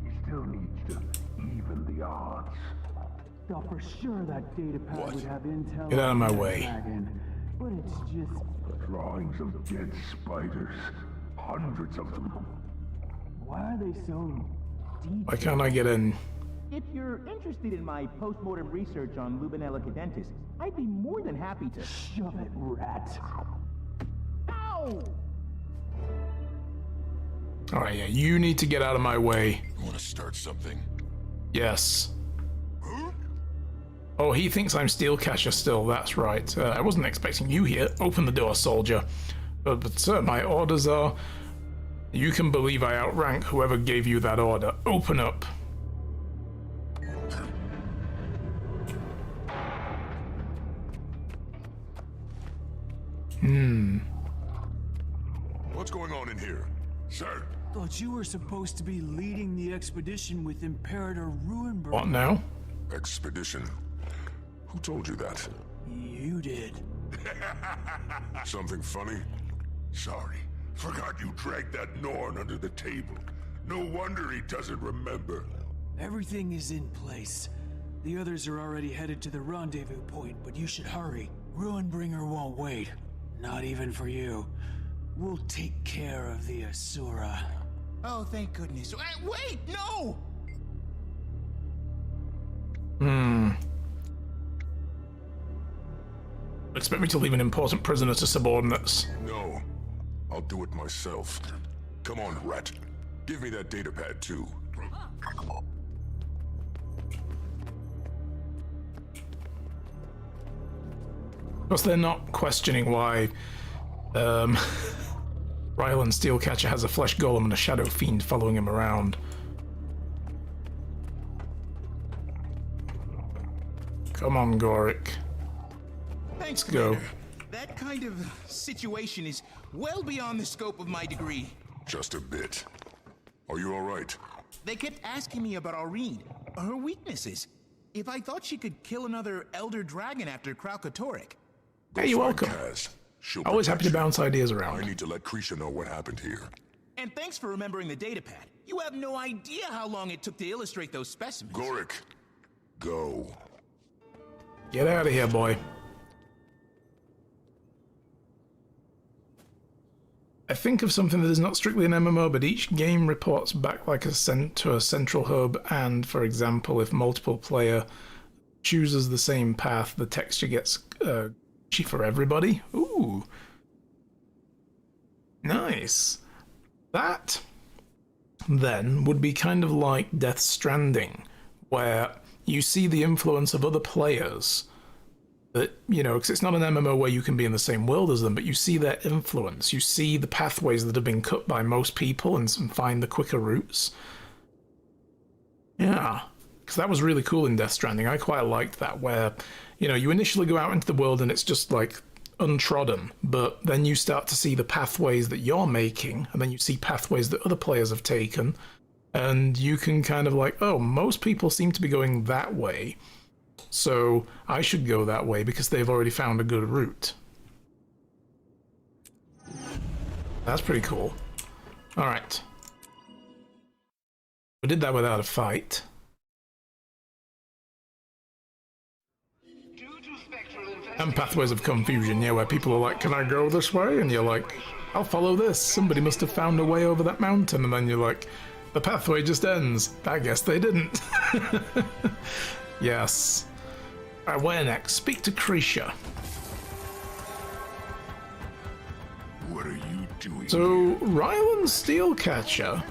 He still needs to even the odds. Thought for sure that datapad would have intel. Get out of my on that way. dragon, but it's just Drawings of dead spiders. Hundreds of them. why are they so deep? Why can't I get in? If you're interested in my post-mortem research on Lubinella cadentis, I'd be more than happy to shove it, rat. Ow! Alright, yeah, you need to get out of my way. You want to start something? Yes. Oh, he thinks I'm Steelcatcher still, that's right. I wasn't expecting you here. Open the door, soldier. But sir, my orders are... You can believe I outrank whoever gave you that order. Open up. What's going on in here? Sir, Thought you were supposed to be leading the expedition with Imperator Ruinberg. What now? Expedition. Who told you that? You did. Something funny? sorry. Forgot you dragged that Norn under the table. No wonder he doesn't remember. Everything is in place. The others are already headed to the rendezvous point, but you should hurry. Ruinbringer won't wait. Not even for you. We'll take care of the Asura. Oh, thank goodness. Wait, no! Expect me to leave an important prisoner to subordinates. No. I'll do it myself. Come on, rat. Give me that datapad too. Of course, they're not questioning why Rylan Steelcatcher has a flesh golem and a shadow fiend following him around. Come on, Goric. Thanks, Let's go. Commander. That kind of situation is well beyond the scope of my degree. Just a bit. Are you alright? They kept asking me about Aureen, her weaknesses. If I thought she could kill another Elder Dragon after Kralkatorrik. Hey, you're welcome. Always happy to bounce ideas around. I need to let Krisha know what happened here. And thanks for remembering the datapad. You have no idea how long it took to illustrate those specimens. Goric, go. Get out of here, boy. I think of something that is not strictly an MMO, but each game reports back like to a central hub, and for example, if multiple player chooses the same path, the texture gets for everybody. Ooh. Nice. That then would be kind of like Death Stranding, where you see the influence of other players. That, you know, because it's not an MMO where you can be in the same world as them, but you see their influence. You see the pathways that have been cut by most people and find the quicker routes. Yeah, because that was really cool in Death Stranding. I quite liked that, where, you know, you initially go out into the world and it's just like untrodden, but then you start to see the pathways that you're making, and then you see pathways that other players have taken, and you can kind of like, oh, most people seem to be going that way, so I should go that way because they've already found a good route. That's pretty cool. Alright. We did that without a fight. And Pathways of Confusion, yeah, where people are like, can I go this way? And you're like, I'll follow this. Somebody must have found a way over that mountain. And then you're like, the pathway just ends. I guess they didn't. Yes. Alright, where next? Speak to Krisha. What are you doing? So, Rylan Steelcatcher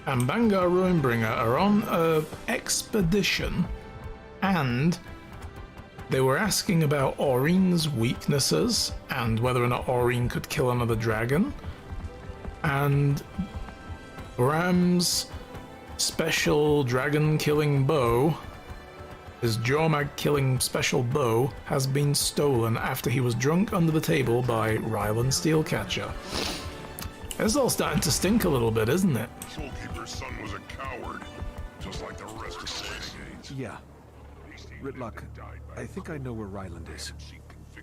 and Bangar Ruinbringer are on an expedition, and they were asking about Aureen's weaknesses and whether or not Aureen could kill another dragon. And Bram's special dragon-killing bow, his Jormag-killing special bow, has been stolen after he was drunk under the table by Rylan Steelcatcher. It's all starting to stink a little bit, isn't it? Soulkeeper's son was a coward, just like the rest of the renegades. Yeah. Ritlock, I think I know where Ryland is.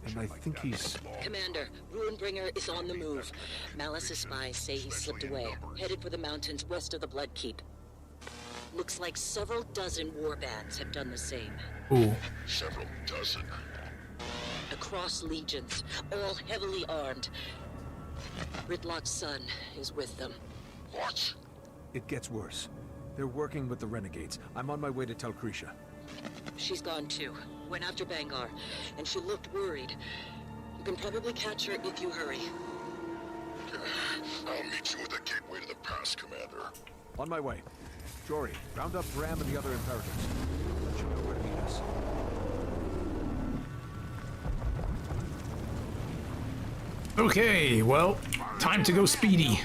And I think he's... Commander, Ruinbringer is on the move. Malice's spies say he slipped away, headed for the mountains west of the Bloodkeep. Looks like several dozen warbands have done the same. Ooh. Several dozen. Across legions, all heavily armed. Ritlock's son is with them. What? It gets worse. They're working with the renegades. I'm on my way to tell Krisha. She's gone too. Went after Bangar, and she looked worried. You can probably catch her if you hurry. I'll meet you at the gateway to the pass, Commander. On my way. Jory, round up Bram and the other imperatives. I'll let you know where to meet us. Okay, well, time to go speedy.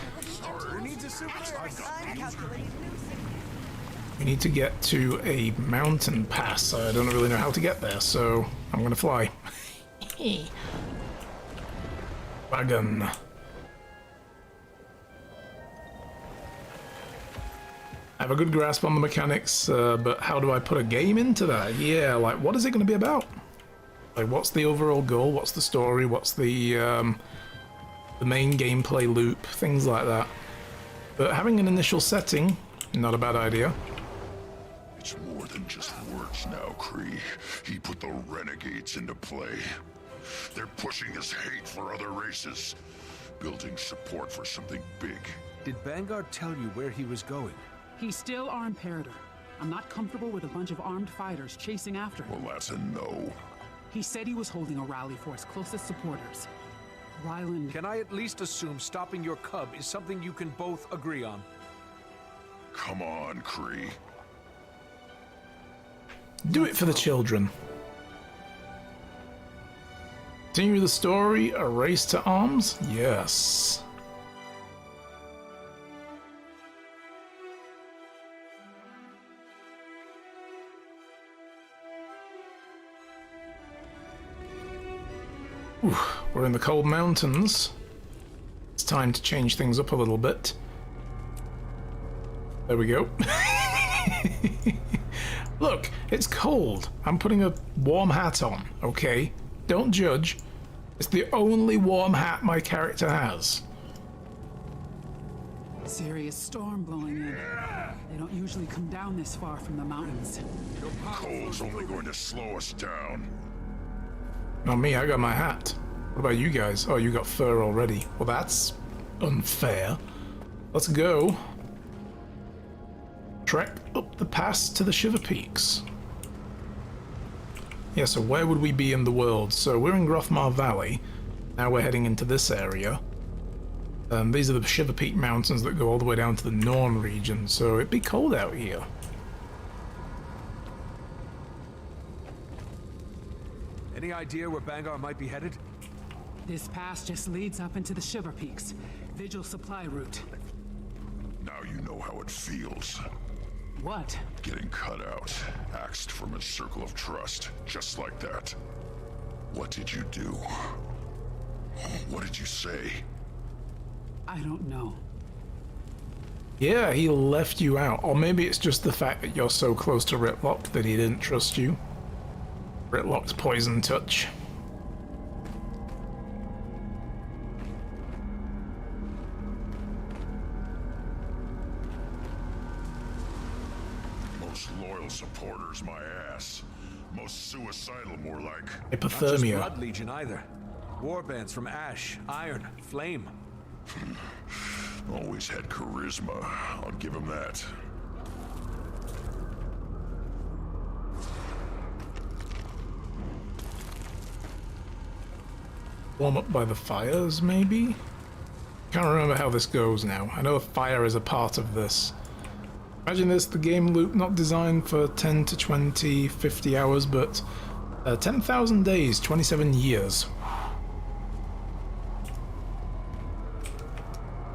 We need to get to a mountain pass. I don't really know how to get there, so I'm gonna fly. Wagon. I have a good grasp on the mechanics, but how do I put a game into that? Yeah, like, what is it going to be about? Like, what's the overall goal? What's the story? What's the main gameplay loop? Things like that. But having an initial setting, not a bad idea. It's more than just words now, Kree. He put the renegades into play. They're pushing his hate for other races, building support for something big. Did Vanguard tell you where he was going? He's still our imperator. I'm not comfortable with a bunch of armed fighters chasing after him. Well, that's a no. He said he was holding a rally for his closest supporters. Ryland... Can I at least assume stopping your cub is something you can both agree on? Come on, Kree. Do it for the children. Continue the story, a race to arms? Yes. Ooh, we're in the cold mountains. It's time to change things up a little bit. There we go. Look, it's cold. I'm putting a warm hat on, okay? Don't judge. It's the only warm hat my character has. Serious storm blowing in. They don't usually come down this far from the mountains. Cold's only going to slow us down. Not me, I got my hat. What about you guys? Oh, you got fur already. Well, that's unfair. Let's go. Trek up the pass to the Shiver Peaks. Yeah, so where would we be in the world? So we're in Grothmar Valley. Now we're heading into this area. These are the Shiver Peak Mountains that go all the way down to the Norn region, so it'd be cold out here. Any idea where Bangar might be headed? This pass just leads up into the Shiver Peaks. Vigil supply route. Now you know how it feels. What? Getting cut out, axed from a circle of trust, just like that. What did you do? What did you say? I don't know. Yeah, he left you out. Or maybe it's just the fact that you're so close to Ritlock that he didn't trust you. Ritlock's poison touch. Most loyal supporters, my ass. Most suicidal, more like. Hypothermia. Not just Blood Legion either. Warbands from Ash, Iron, Flame. Always had charisma. I'll give him that. Warm up by the fires, maybe? Can't remember how this goes now. I know fire is a part of this. Imagine this, the game loop not designed for 10 to 20, 50 hours, but 10,000 days, 27 years.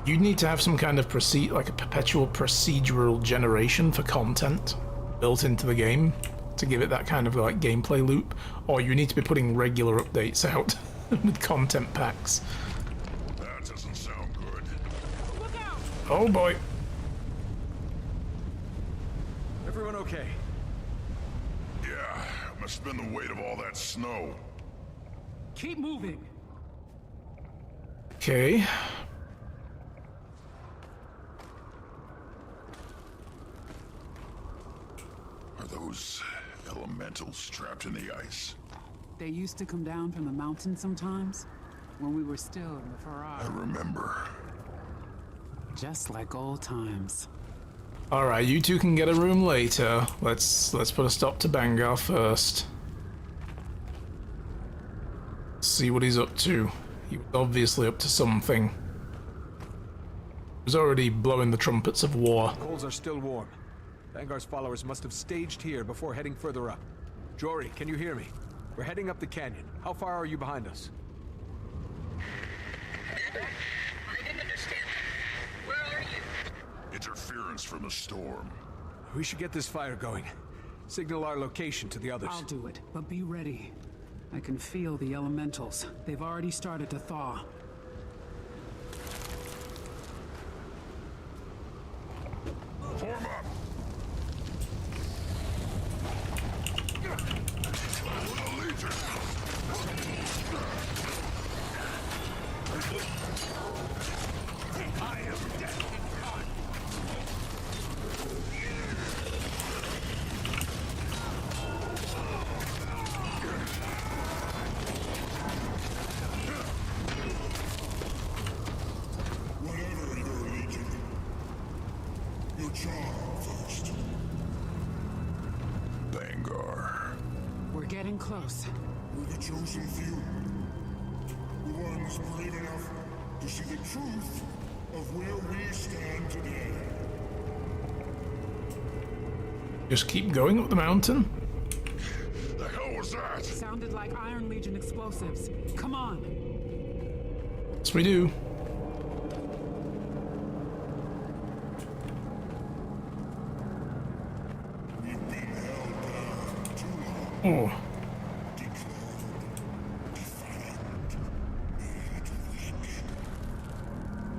You'd need to have some kind of like a perpetual procedural generation for content built into the game to give it that kind of like gameplay loop, or you need to be putting regular updates out with content packs. That doesn't sound good. Look out! Oh boy. Everyone okay? Yeah, must have been the weight of all that snow. Keep moving. Okay. Are those elementals trapped in the ice? They used to come down from the mountain sometimes, when we were still in the Farah. I remember. Just like old times. Alright, you two can get a room later. Let's put a stop to Bangar first. See what he's up to. He was obviously up to something. He was already blowing the trumpets of war. Coals are still warm. Vanguard's followers must have staged here before heading further up. Jory, can you hear me? We're heading up the canyon. How far are you behind us? I didn't understand. Where are you? Interference from the storm. We should get this fire going. Signal our location to the others. I'll do it, but be ready. I can feel the elementals. They've already started to thaw. Form up! your charm first. Bangar. We're getting close. We're the chosen few. The ones brave enough to see the truth of where we stand today. Just keep going up the mountain? The hell was that? Sounded like Iron Legion explosives. Come on. Yes, we do. We've been held down too long. Oh.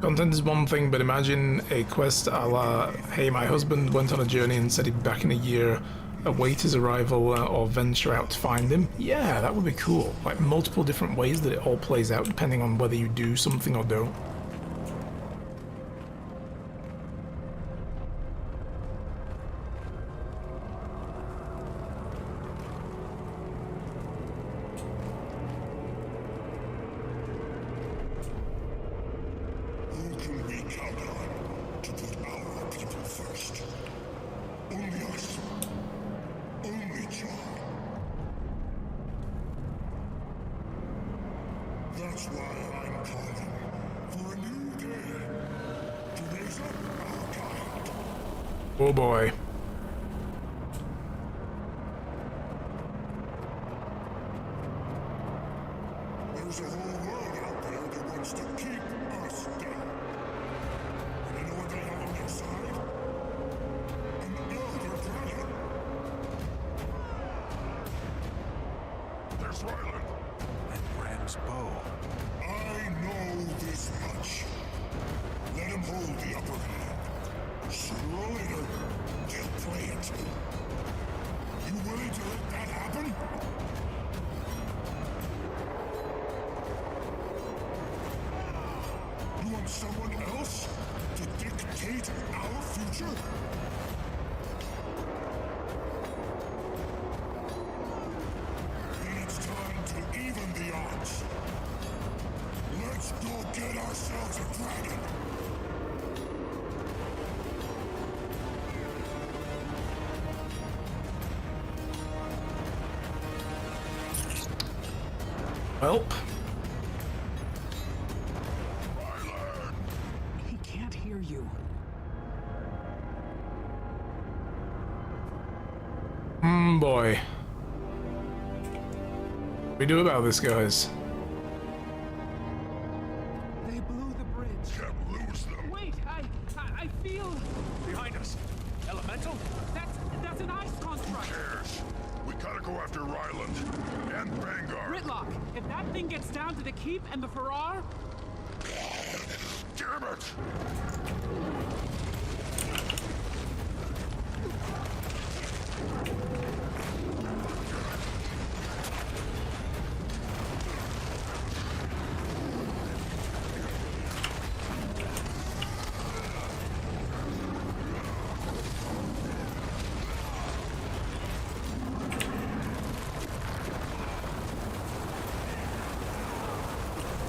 Content is one thing, but imagine a quest a la, hey, my husband went on a journey and said he'd be back in a year, await his arrival, or venture out to find him. Yeah, that would be cool. Like multiple different ways that it all plays out depending on whether you do something or don't. Who can we count on to put our people first? Only us. Only John. That's why I'm calling for a new day to raise up our kind. Oh boy. There's a whole world out there that wants to keep us down. And you know what they have on their side? An elder dragon. There's Ryland. And Ram's bow. I know this much. Let him hold the upper hand. Sooner or later, they'll play it. You willing to let that happen? You want someone else to dictate our future? Then it's time to even the odds. Let's go get ourselves a dragon. Welp. He can't hear you. Boy. What do we do about this, guys? They blew the bridge. Can't lose them. Wait, I feel... Behind us. Elemental? That's an ice construct. Who cares? We gotta go after Ryland and Vanguard. Gritlock, if that thing gets down to the keep and the Farrar... Damn it!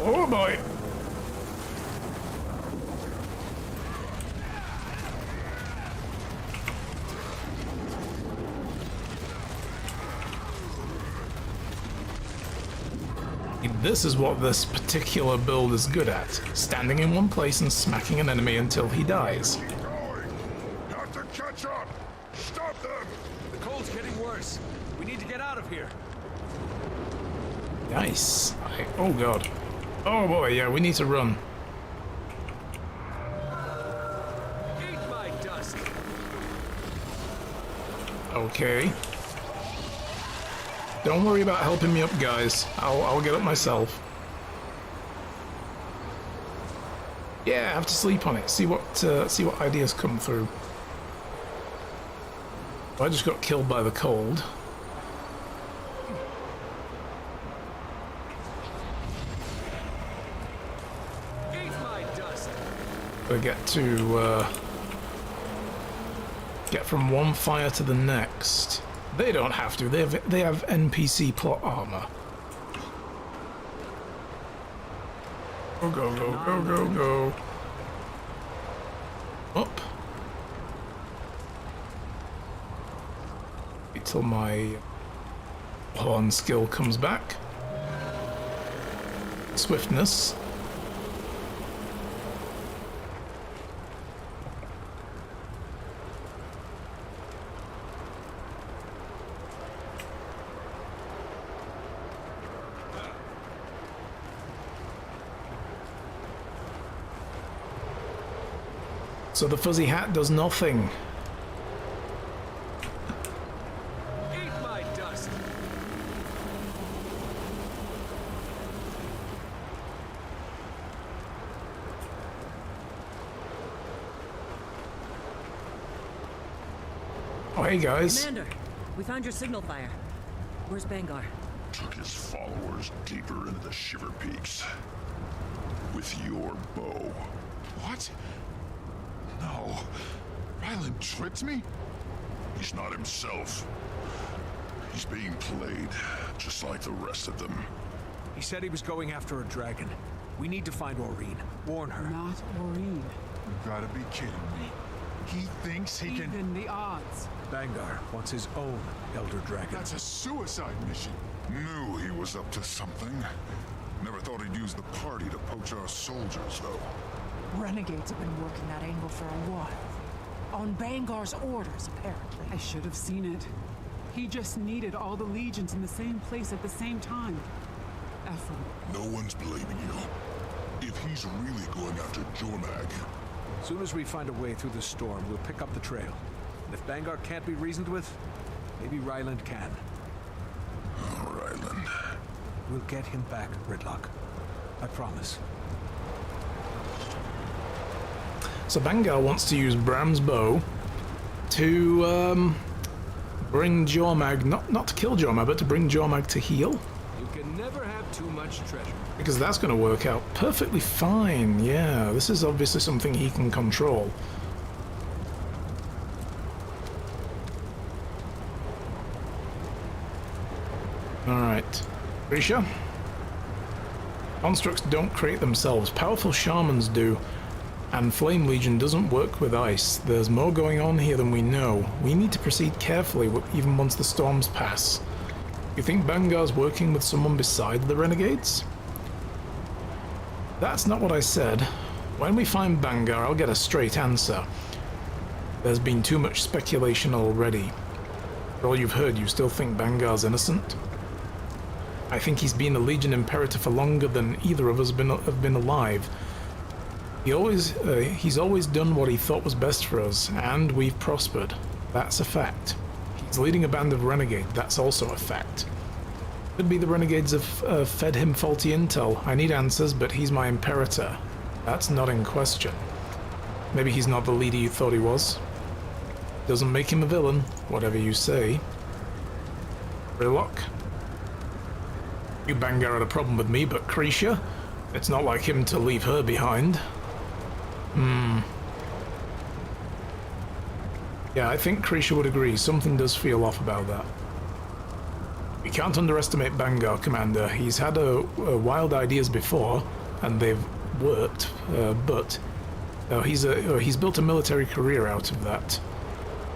Oh boy. This is what this particular build is good at. Standing in one place and smacking an enemy until he dies. Keep going! Have to catch up! Stop them! The cold's getting worse. We need to get out of here. Nice. Oh god. Oh boy, yeah, we need to run. Eat my dust. Okay. Don't worry about helping me up, guys. I'll get up myself. Yeah, I have to sleep on it. See what ideas come through. I just got killed by the cold. Eat my dust. Gotta get from one fire to the next. They don't have to. They have NPC plot armor. Go, go, go, go, go, go. Up. till my horn skill comes back. Swiftness. So the fuzzy hat does nothing. Eat my dust. Oh, hey guys. Commander, we found your signal fire. Where's Bangar? Took his followers deeper into the Shiver Peaks. With your bow. What? No. Ryland tricked me? He's not himself. He's being played, just like the rest of them. He said he was going after a dragon. We need to find Aurene. Warn her. Not Aurene. You gotta be kidding me. He thinks he can... Even the odds. Bangar wants his own Elder Dragon. That's a suicide mission. Knew he was up to something. Never thought he'd use the party to poach our soldiers, though. Renegades have been working that angle for a while. On Bangar's orders, apparently. I should have seen it. He just needed all the legions in the same place at the same time. Ephraim. No one's blaming you. If he's really going after Jormag... As soon as we find a way through the storm, we'll pick up the trail. And if Bangar can't be reasoned with, maybe Ryland can. Oh, Ryland. We'll get him back, Gridlock. I promise. So Bangar wants to use Bram's bow to bring Jormag, not to kill Jormag, but to bring Jormag to heal. You can never have too much treasure. Because that's going to work out perfectly fine. Yeah, this is obviously something he can control. Alright. Grisha? Constructs don't create themselves. Powerful shamans do. And Flame Legion doesn't work with ice. There's more going on here than we know. We need to proceed carefully, even once the storms pass. You think Bangar's working with someone beside the Renegades? That's not what I said. When we find Bangar, I'll get a straight answer. There's been too much speculation already. For all you've heard, you still think Bangar's innocent? I think he's been a Legion Imperator for longer than either of us have been alive. He's always done what he thought was best for us, and we've prospered. That's a fact. He's leading a band of renegades. That's also a fact. Could be the renegades have fed him faulty intel. I need answers, but he's my Imperator. That's not in question. Maybe he's not the leader you thought he was. Doesn't make him a villain, whatever you say. Gridlock? You Bangar had a problem with me, but Grisha? It's not like him to leave her behind. Yeah, I think Grisha would agree. Something does feel off about that. We can't underestimate Bangar, Commander. He's had wild ideas before, and they've worked, but he's built a military career out of that.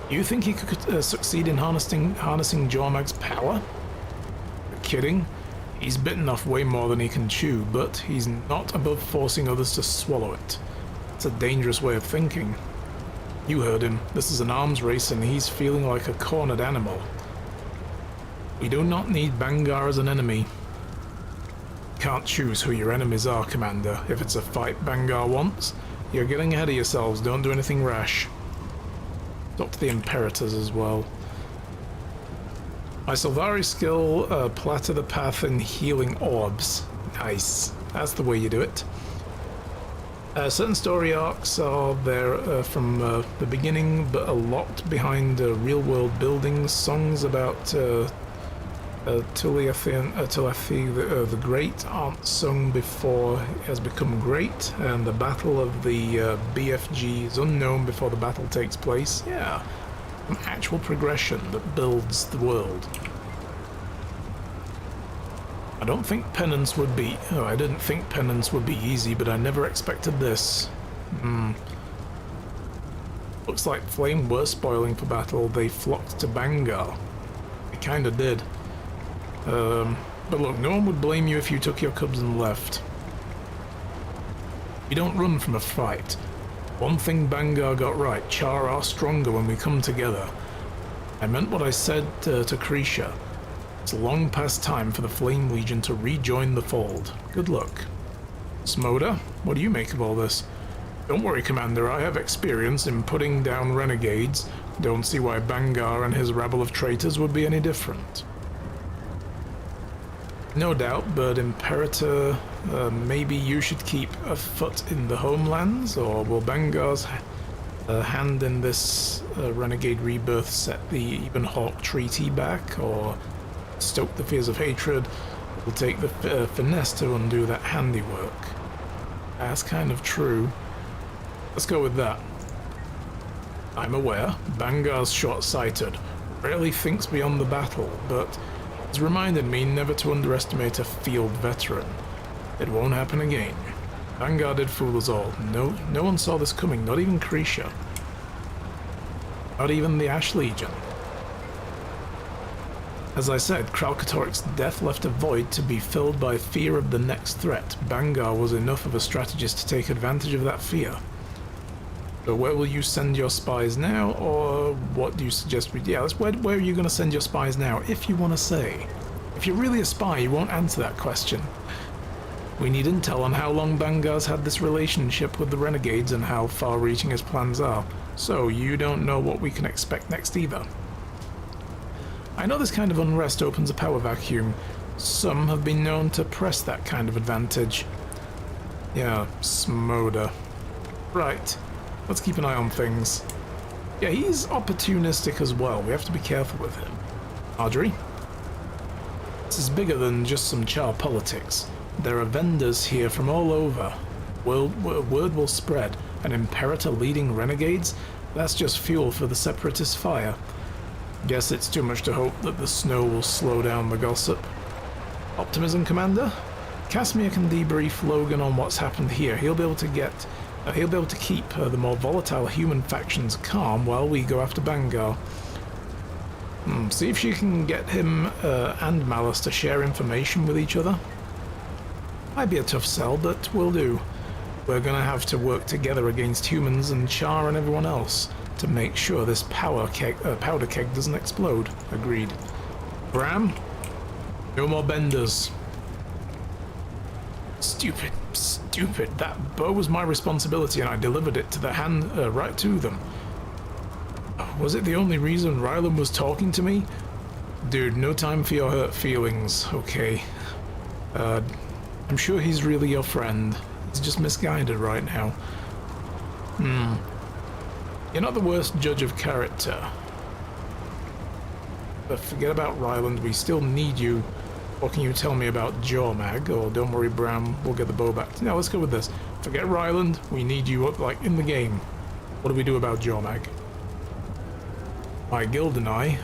You think he could succeed in harnessing Jormag's power? You're kidding? He's bitten off way more than he can chew, but he's not above forcing others to swallow it. It's a dangerous way of thinking. You heard him. This is an arms race, and he's feeling like a cornered animal. We do not need Bangar as an enemy. Can't choose who your enemies are, Commander. If it's a fight Bangar wants, you're getting ahead of yourselves. Don't do anything rash. Talk to the Imperators as well. My Sylvari skill, platter the path in healing orbs. Nice. That's the way you do it. Certain story arcs are there from the beginning, but a lot behind real-world buildings. Songs about Tulethi the Great aren't sung before he has become great, and the battle of the BFG is unknown before the battle takes place. Yeah, an actual progression that builds the world. I don't think penance would be... Oh, I didn't think penance would be easy, but I never expected this. Looks like Flame were spoiling for battle. They flocked to Bangar. You kinda did. But look, no one would blame you if you took your cubs and left. You don't run from a fight. One thing Bangar got right, Char are stronger when we come together. I meant what I said to Krisha. It's long past time for the Flame Legion to rejoin the fold. Good luck. Smoda, what do you make of all this? Don't worry, Commander, I have experience in putting down renegades. Don't see why Bangar and his rabble of traitors would be any different. No doubt, but Imperator, maybe you should keep a foot in the homelands, or will Bangar's hand in this renegade rebirth set the Ebenhawk Treaty back, or stoke the fears of hatred? It will take the finesse to undo that handiwork. That's kind of true. Let's go with that. I'm aware, Bangar's short-sighted, rarely thinks beyond the battle, but it's reminded me never to underestimate a field veteran. It won't happen again. Bangar did fool us all. No one saw this coming, not even Krisha. Not even the Ash Legion. As I said, Kralkatorik's death left a void to be filled by fear of the next threat. Bangar was enough of a strategist to take advantage of that fear. So where will you send your spies now, or what do you suggest we... Yeah, where are you going to send your spies now, if you want to say? If you're really a spy, you won't answer that question. We need intel on how long Bangar's had this relationship with the Renegades and how far-reaching his plans are. So you don't know what we can expect next either. I know this kind of unrest opens a power vacuum. Some have been known to press that kind of advantage. Yeah, Smoda. Right. Let's keep an eye on things. Yeah, he's opportunistic as well. We have to be careful with him. Marjorie? This is bigger than just some Char politics. There are vendors here from all over. Word will spread. An Imperator leading renegades? That's just fuel for the Separatist fire. Guess it's too much to hope that the snow will slow down the gossip. Optimism, Commander? Casimir can debrief Logan on what's happened here. He'll be able to keep the more volatile human factions calm while we go after Bangar. See if she can get him and Malice to share information with each other. Might be a tough sell, but we'll do. We're gonna have to work together against humans and Char and everyone else to make sure this powder keg doesn't explode. Agreed. Bram? No more benders. Stupid. That bow was my responsibility and I delivered it to the hand, right to them. Was it the only reason Rylan was talking to me? Dude, no time for your hurt feelings, okay? I'm sure he's really your friend. He's just misguided right now. You're not the worst judge of character. But forget about Ryland, we still need you. What can you tell me about Jormag? Or don't worry, Bram, we'll get the bow back. No, let's go with this. Forget Ryland, we need you up, like, in the game. What do we do about Jormag? My guild and I,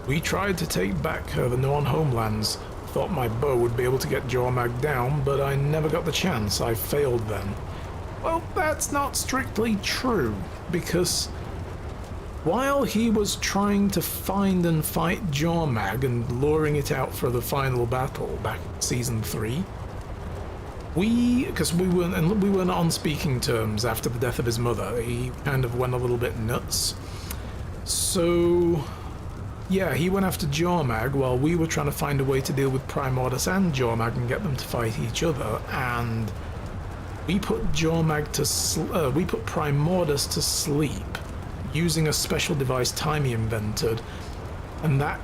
we tried to take back the Norn homelands. Thought my bow would be able to get Jormag down, but I never got the chance. I failed then. Well, that's not strictly true, because while he was trying to find and fight Jormag and luring it out for the final battle back in Season 3, because we weren't on speaking terms after the death of his mother. He kind of went a little bit nuts. So, yeah, he went after Jormag while we were trying to find a way to deal with Primordus and Jormag and get them to fight each other, and we put Primordus to sleep using a special device Timey invented, and that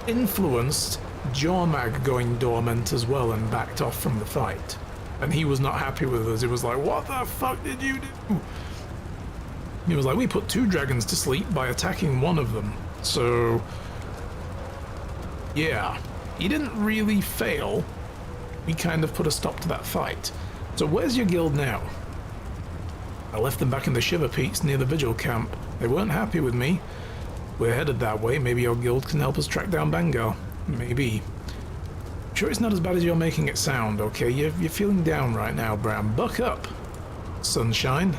influenced Jormag going dormant as well and backed off from the fight. And he was not happy with us. He was like, what the fuck did you do? He was like, we put 2 dragons to sleep by attacking one of them. So, yeah, he didn't really fail. We kind of put a stop to that fight. So where's your guild now? I left them back in the Shiver Peaks near the Vigil camp. They weren't happy with me. We're headed that way. Maybe your guild can help us track down Bangar. Maybe. I'm sure it's not as bad as you're making it sound, okay? You're feeling down right now, Bram. Buck up, sunshine.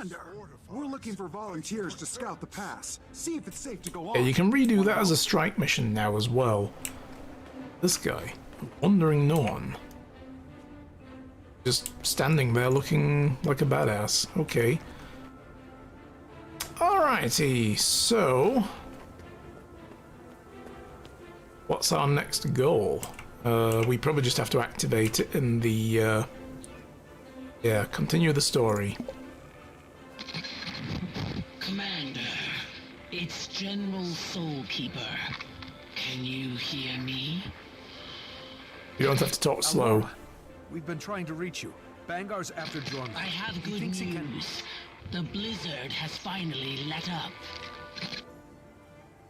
Commander, we're looking for volunteers to scout the pass. See if it's safe to go on. Yeah, you can redo that as a strike mission now as well. This guy, Wandering Norn. Just standing there looking like a badass. Okay. Alrighty, so... what's our next goal? We probably just have to activate it in the... yeah, continue the story. Commander, it's General Soulkeeper. Can you hear me? You don't have to talk slow. We've been trying to reach you. Bangar's after John. I have good news. The blizzard has finally let up.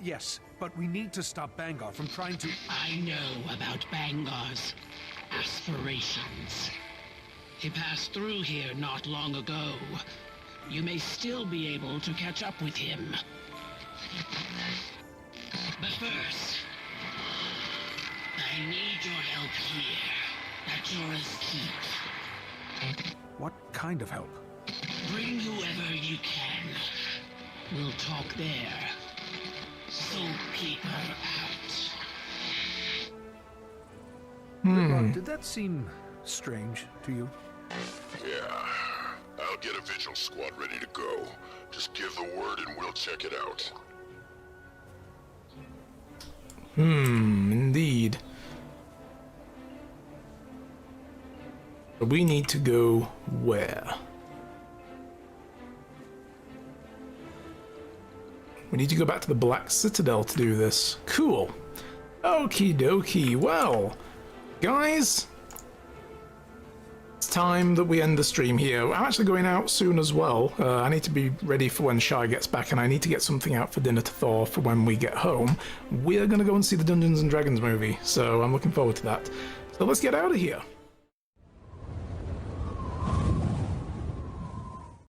Yes, but we need to stop Bangar from trying to... I know about Bangar's aspirations. He passed through here not long ago. You may still be able to catch up with him. But first, I need your help here, at Jorah's Keep. What kind of help? Bring whoever you can. We'll talk there. Soulkeeper out. Did that seem strange to you? Yeah. I'll get a vigil squad ready to go. Just give the word and we'll check it out. Indeed. But we need to go where? We need to go back to the Black Citadel to do this. Cool. Okie dokie. Well, guys, it's time that we end the stream here. I'm actually going out soon as well. I need to be ready for when Shai gets back, and I need to get something out for dinner to thaw for when we get home. We're going to go and see the Dungeons & Dragons movie, so I'm looking forward to that. So let's get out of here.